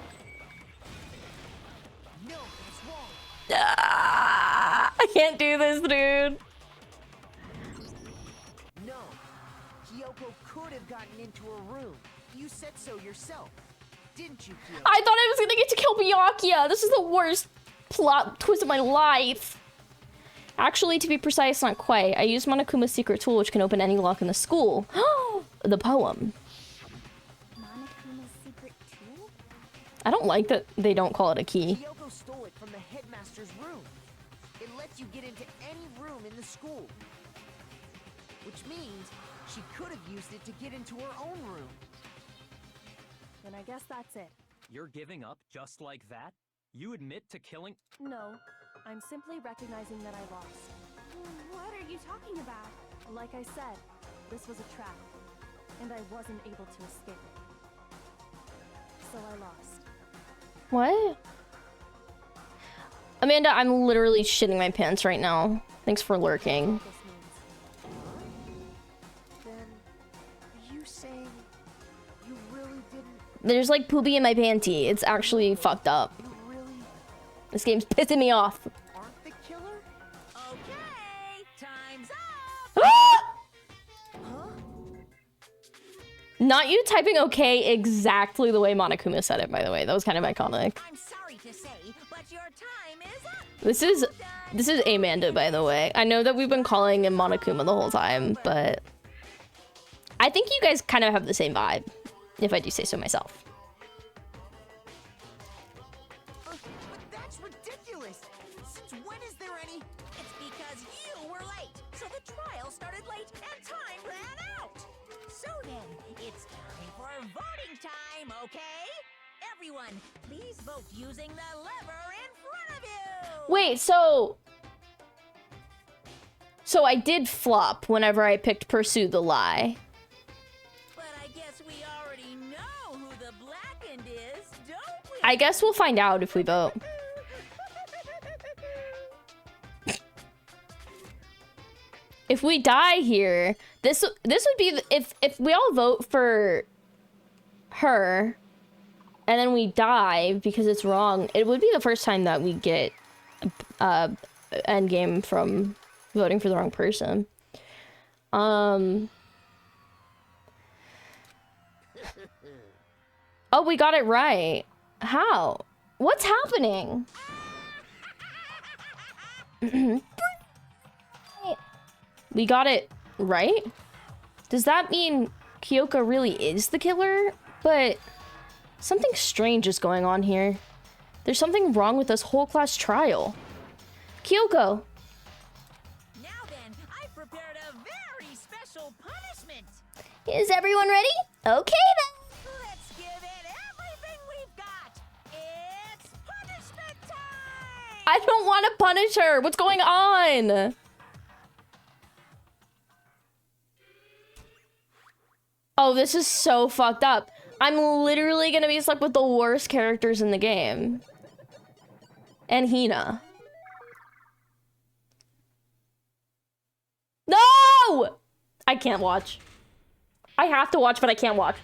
No, that's wrong. I can't do this, dude. No. Kyoko could have gotten into her room. You said so yourself. Didn't you, Kyoko? I thought I was gonna get to kill Byakuya. This is the worst plot twist of my life. Actually, to be precise, not quite. I used Monokuma's secret tool, which can open any lock in the school. The poem. Monokuma's secret tool? I don't like that they don't call it a key. Kyoko stole it from the headmaster's room. It lets you get into any room in the school. Which means she could have used it to get into her own room. And I guess that's it. You're giving up just like that? You admit to killing... No, I'm simply recognizing that I lost. What are you talking about? Like I said, this was a trap, and I wasn't able to escape it. So I lost. What? Amanda, I'm literally shitting my pants right now. Thanks for lurking. This means. Then, are you saying you really didn't... There's like poopy in my panty. It's actually fucked up. You really This game's pissing me off. aren't the killer? Okay, time's up. Ah! Huh? Not you typing okay exactly the way Monokuma said it, by the way. That was kind of iconic. I'm sorry to say, but your time is up. This is Amanda, by the way. I know that we've been calling him Monokuma the whole time, but I think you guys kind of have the same vibe, if I do say so myself. But that's ridiculous. Since when is there any... It's because you were late, so the trial started late and time ran out. So then, it's time for voting time, okay? Everyone, please vote using the lever in front of you. Wait, so I did flop whenever I picked Pursue the Lie. But I guess we already know who the blackened is, don't we? I guess we'll find out if we vote. If we die here, this would be if we all vote for her and then we die because it's wrong, it would be the first time that we get end game from voting for the wrong person. Oh, we got it right. How? What's happening? We got it right? Does that mean Kyoko really is the killer? But something strange is going on here. There's something wrong with this whole class trial. Kyoko! Now then, I've prepared a very special punishment. Is everyone ready? Okay then! Let's give it everything we've got. It's punishment time! I don't want to punish her! What's going on? Oh, this is so fucked up. I'm literally gonna be stuck with the worst characters in the game. And Hina. No! I can't watch. I have to watch, but I can't watch.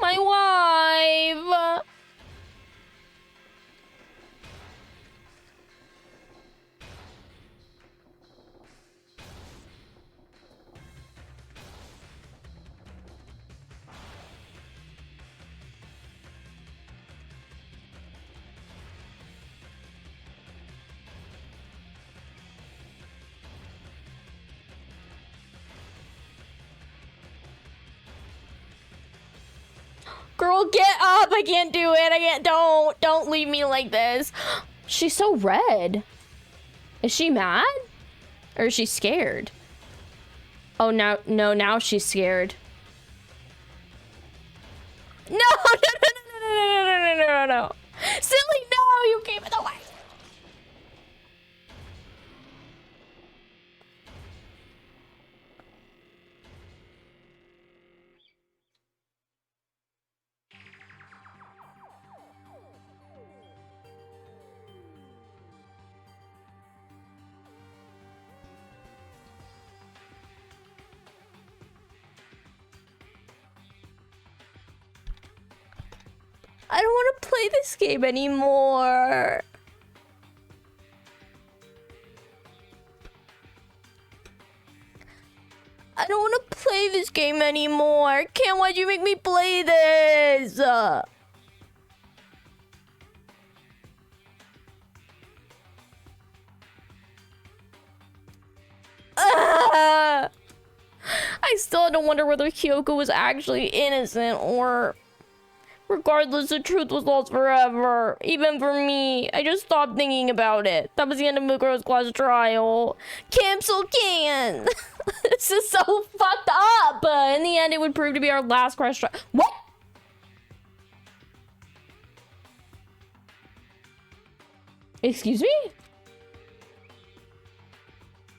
My wife! Girl, get up. I can't do it. I can't. Don't leave me like this. She's so red. Is she mad? Or is she scared? Oh, no, now she's scared. No, no. Silly, no, you gave it away. I don't want to play this game anymore. I don't want to play this game anymore. Can't why'd you make me play this? I still don't wonder whether Kyoko was actually innocent or... Regardless, the truth was lost forever. Even for me. I just stopped thinking about it. That was the end of Mukuro's class trial. Cancel can. This is so fucked up. In the end, it would prove to be our last class trial. What? Excuse me?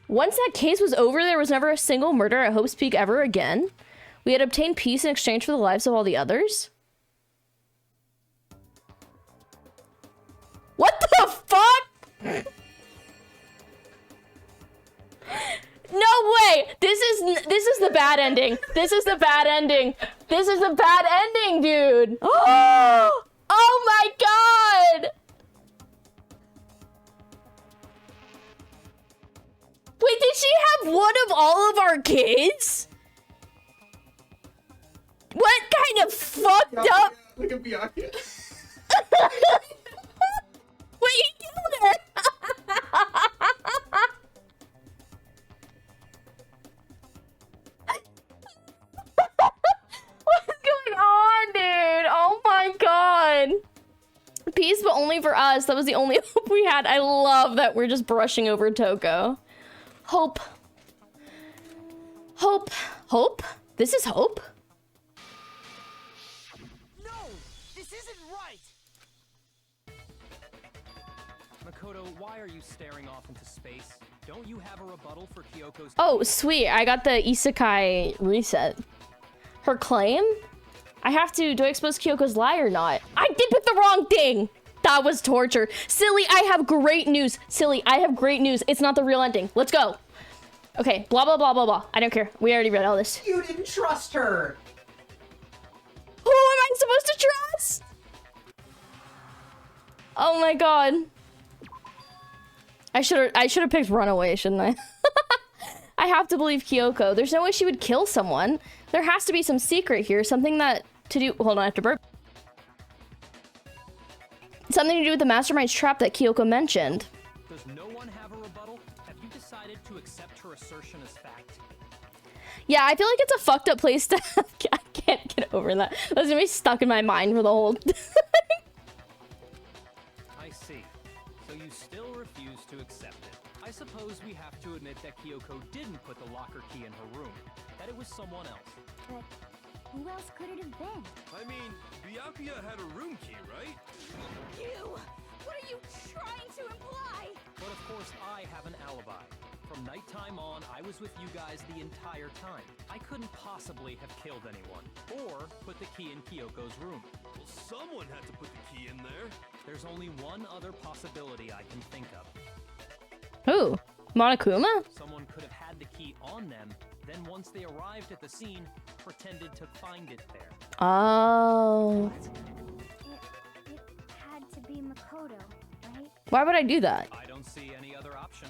Once that case was over, there was never a single murder at Hope's Peak ever again. We had obtained peace in exchange for the lives of all the others. What the fuck? No way! This is the bad ending. This is the bad ending. This is the bad ending, dude. Oh! Oh my god! Wait, did she have one of all of our kids? What kind of fucked up? Look at Byakuya. Wait, you killed her! What's going on, dude? Oh my god. Peace, but only for us. That was the only hope we had. I love that we're just brushing over Toko. Hope. Hope. Hope? This is hope? No! This isn't right! Makoto, why are you staring off into space? Don't you have a rebuttal for Kyoko's... Oh, sweet. I got the isekai reset. Her claim? I have to... Do I expose Kyoko's lie or not? I did pick the wrong thing! That was torture. Silly, I have great news. Silly, I have great news. It's not the real ending. Let's go. Okay, blah, blah, blah, blah, blah. I don't care. We already read all this. You didn't trust her. Who am I supposed to trust? Oh my god. I should have picked Runaway, shouldn't I? I have to believe Kyoko. There's no way she would kill someone. There has to be some secret here. Something that to do... Hold on, I have to burp. Something to do with the mastermind's trap that Kyoko mentioned. Does no one have a rebuttal? Have you decided to accept her assertion as fact? Yeah, I feel like it's a fucked up place to have. I can't get over that. That's gonna be stuck in my mind for the whole... I see. So you still refuse to accept it. I suppose we have to admit that Kyoko didn't put the locker key in her room. That it was someone else. But who else could it have been? I mean, Byakuya had a room key, right? You! What are you trying to imply? But of course I have an alibi. From nighttime on, I was with you guys the entire time. I couldn't possibly have killed anyone, or put the key in Kyoko's room. Well, someone had to put the key in there. There's only one other possibility I can think of. Who? Monokuma? Someone could have had the key on them, then once they arrived at the scene, pretended to find it there. Oh. It had to be Makoto, right? Why would I do that? I don't see any other option.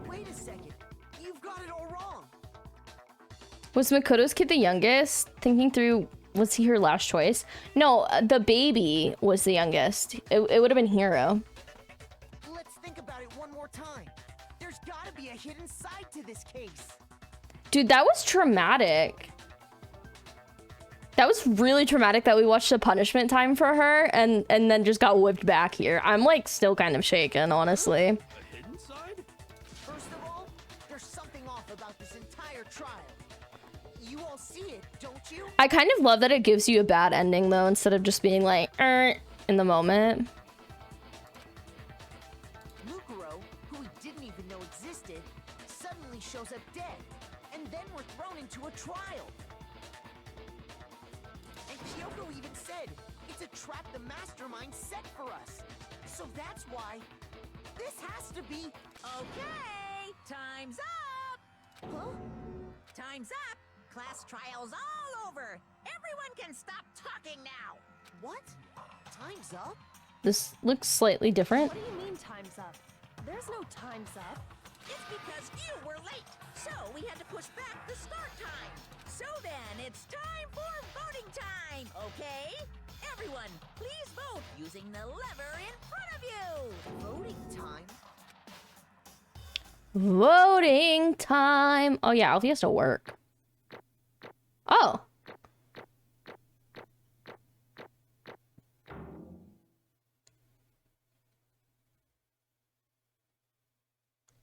Wait a second. You've got it all wrong. Was Makoto's kid the youngest? Thinking through, was he her last choice? No, the baby was the youngest. It would have been Hiro. Let's think about it one more time. There's gotta be a hidden side to this case. Dude, that was traumatic. That was really traumatic that we watched a punishment time for her and then just got whipped back here. I'm like still kind of shaken, honestly. A hidden side? First of all, there's something off about this entire trial. You all see it, don't you? I kind of love that it gives you a bad ending though, instead of just being like, in the moment. Lukuro, who we didn't even know existed, suddenly shows up dead. And then we're thrown into a trial. And Kyoko even said, it's a trap the mastermind set for us. So that's why this has to be... Okay, time's up! Huh? Time's up! Class trial's all over! Everyone can stop talking now! What? Time's up? This looks slightly different. What do you mean time's up? There's no time's up. It's because you were late, so we had to push back the start time. So then, it's time for voting time, okay? Everyone, please vote using the lever in front of you! Voting time? Voting time. Oh yeah, Alfie has to work. Oh.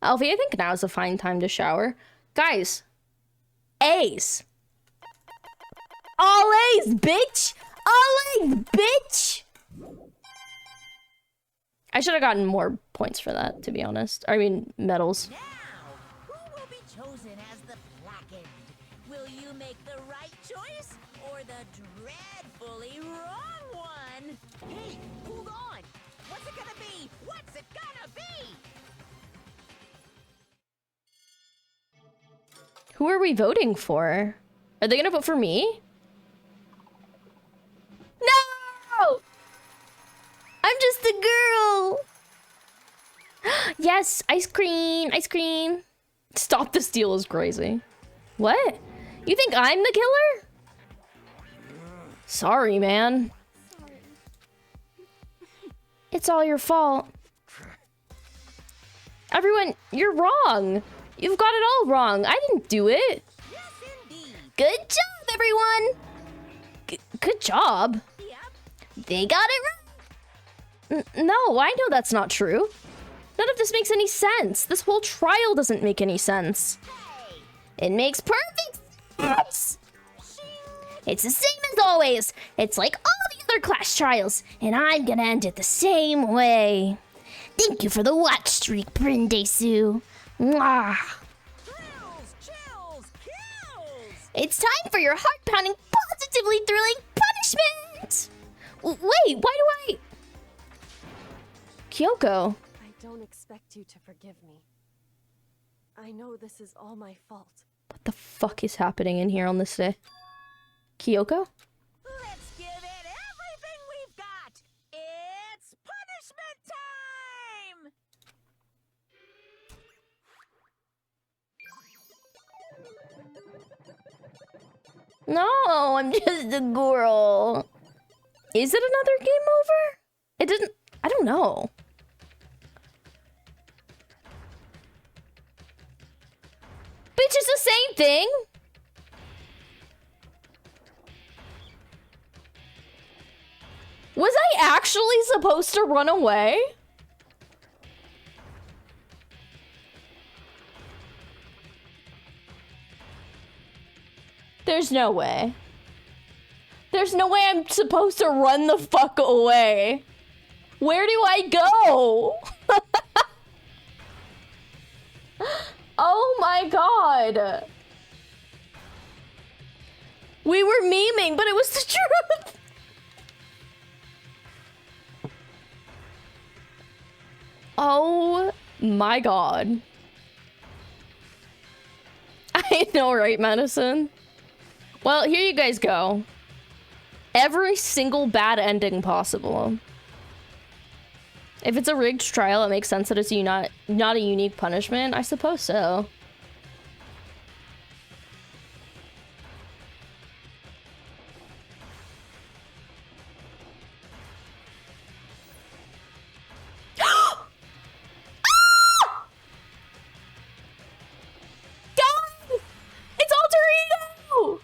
Alfie, I think now's a fine time to shower. Guys, A's. All A's, bitch! All A's, bitch! I should have gotten more points for that, to be honest. I mean, medals. Now, who will be chosen as the placard? Will you make the right choice or the dreadfully wrong one? Hey, hold on! What's it gonna be? What's it gonna be? Who are we voting for? Are they gonna vote for me? No! I'm just a girl! Yes, ice cream, ice cream. Stop the steal is crazy. What? You think I'm the killer? Sorry, man. It's all your fault. Everyone, you're wrong. You've got it all wrong. I didn't do it. Yes, indeed. Good job, everyone. Good job. Yep. They got it right. No, I know that's not true. None of this makes any sense. This whole trial doesn't make any sense. Hey, It makes perfect sense. It's the same as always. It's like all the other class trials, and I'm gonna end it the same way. Thank you for the watch streak, Brindesu. Mwah. thrills, chills, kills! It's time for your heart-pounding, positively thrilling punishment! Wait, why do I... Kyoko. I don't expect you to forgive me. I know this is all my fault. What the fuck is happening in here on this day? Kyoko? Let's give it everything we've got! It's punishment time! No, I'm just a girl. Is it another game over? It didn't... I don't know. But it's just the same thing. Was I actually supposed to run away? There's no way. There's no way I'm supposed to run the fuck away. Where do I go? Oh my god. We were memeing, but it was the truth. Oh my god. I know, right, Madison? Well, here you guys go. Every single bad ending possible. If it's a rigged trial, it makes sense that it's not a unique punishment. I suppose so. God! It's alter ego!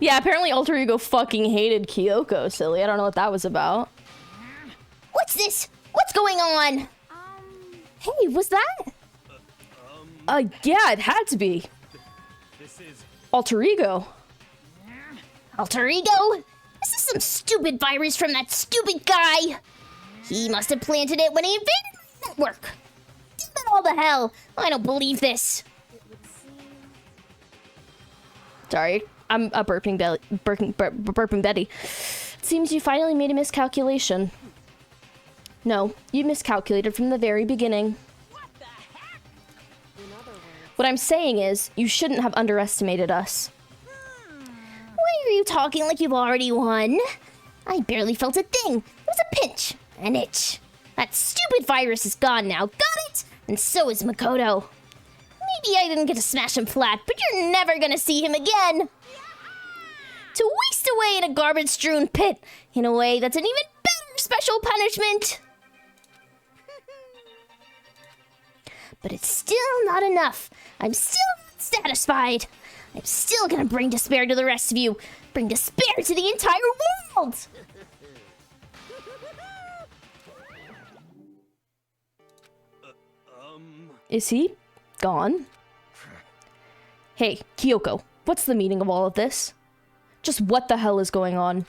Yeah, apparently Alter Ego fucking hated Kyoko, silly. I don't know what that was about. What's this? What's going on? Hey, was that? Yeah, it had to be. This is... Alter Ego. Alter Ego? This is some stupid virus from that stupid guy. He must have planted it when he invaded my network. Damn it all the hell. I don't believe this. Sorry, I'm a burping Betty. It seems you finally made a miscalculation. No, you miscalculated from the very beginning. What I'm saying is, you shouldn't have underestimated us. Why are you talking like you've already won? I barely felt a thing. It was a pinch, an itch. That stupid virus is gone now, got it? And so is Makoto. Maybe I didn't get to smash him flat, but you're never gonna see him again. To waste away in a garbage-strewn pit, in a way that's an even better special punishment. But it's still not enough. I'm still not satisfied. I'm still gonna bring despair to the rest of you. Bring despair to the entire world! Is he gone? Hey, Kyoko, what's the meaning of all of this? Just what the hell is going on?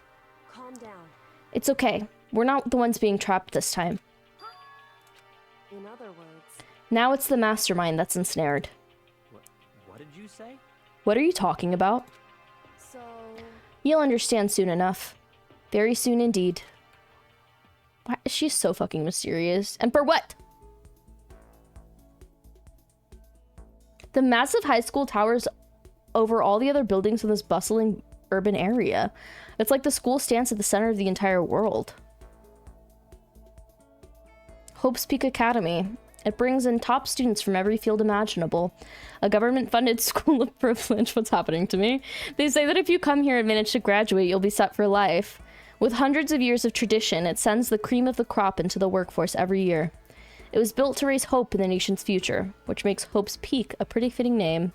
Calm down. It's okay. We're not the ones being trapped this time. In other words, Now it's the mastermind that's ensnared. What did you say? What are you talking about? so You'll understand soon enough. Very soon indeed. Why? She's so fucking mysterious. And for what? The massive high school towers over all the other buildings in this bustling urban area. It's like the school stands at the center of the entire world. Hope's Peak Academy. It brings in top students from every field imaginable. A government-funded school of privilege. What's happening to me? They say that if you come here and manage to graduate, you'll be set for life. With hundreds of years of tradition, it sends the cream of the crop into the workforce every year. It was built to raise hope in the nation's future, which makes Hope's Peak a pretty fitting name.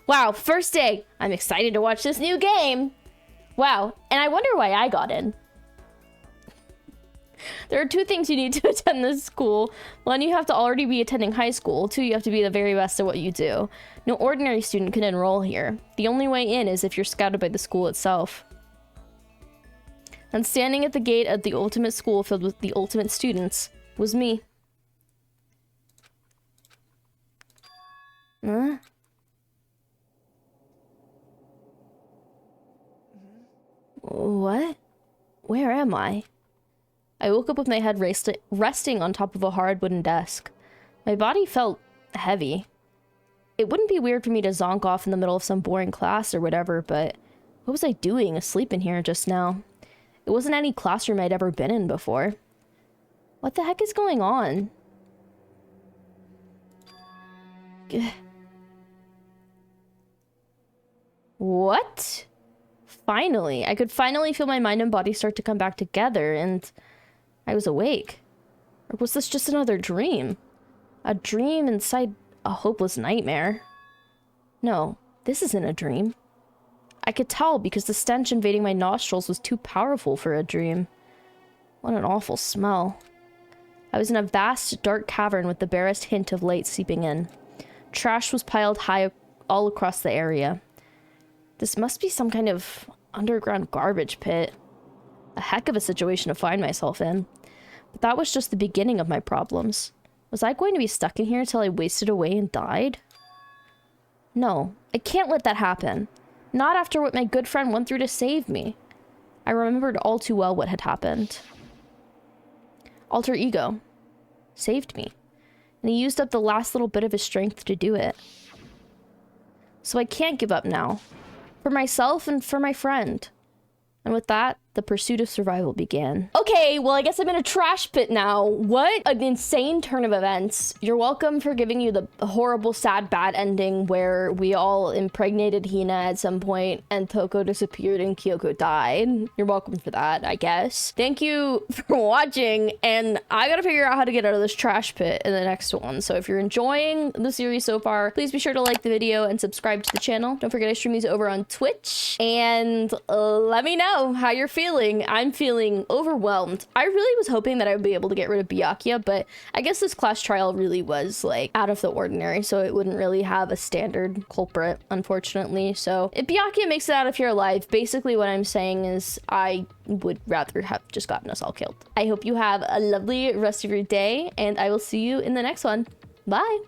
Wow, first day! I'm excited to watch this new game! Wow, and I wonder why I got in. There are two things you need to attend this school. One, you have to already be attending high school. Two, you have to be the very best at what you do. No ordinary student can enroll here. The only way in is if you're scouted by the school itself. And standing at the gate of the ultimate school filled with the ultimate students was me. Huh? What? Where am I? I woke up with my head resting on top of a hard wooden desk. My body felt heavy. It wouldn't be weird for me to zonk off in the middle of some boring class or whatever, but what was I doing asleep in here just now? It wasn't any classroom I'd ever been in before. What the heck is going on? What? Finally. I could finally feel my mind and body start to come back together, and I was awake. Or was this just another dream? A dream inside a hopeless nightmare? No, this isn't a dream. I could tell because the stench invading my nostrils was too powerful for a dream. What an awful smell. I was in a vast, dark cavern with the barest hint of light seeping in. Trash was piled high all across the area. This must be some kind of underground garbage pit. A heck of a situation to find myself in. But that was just the beginning of my problems. Was I going to be stuck in here until I wasted away and died? No, I can't let that happen. Not after what my good friend went through to save me. I remembered all too well what had happened. Alter Ego saved me, and he used up the last little bit of his strength to do it. So I can't give up now. For myself and for my friend. And with that, The pursuit of survival began. Okay, well, I guess I'm in a trash pit now. What an insane turn of events. You're welcome for giving you the horrible, sad, bad ending where we all impregnated Hina at some point and Toko disappeared and Kyoko died. You're welcome for that, I guess. Thank you for watching, and I gotta figure out how to get out of this trash pit in the next one. So if you're enjoying the series so far, please be sure to like the video and subscribe to the channel. Don't forget I stream these over on Twitch, and let me know how you're feeling. I'm feeling overwhelmed. I really was hoping that I would be able to get rid of Byakuya, but I guess this class trial really was like out of the ordinary, so it wouldn't really have a standard culprit, unfortunately. So if Byakuya makes it out of here alive, basically what I'm saying is I would rather have just gotten us all killed. I hope you have a lovely rest of your day, and I will see you in the next one. Bye!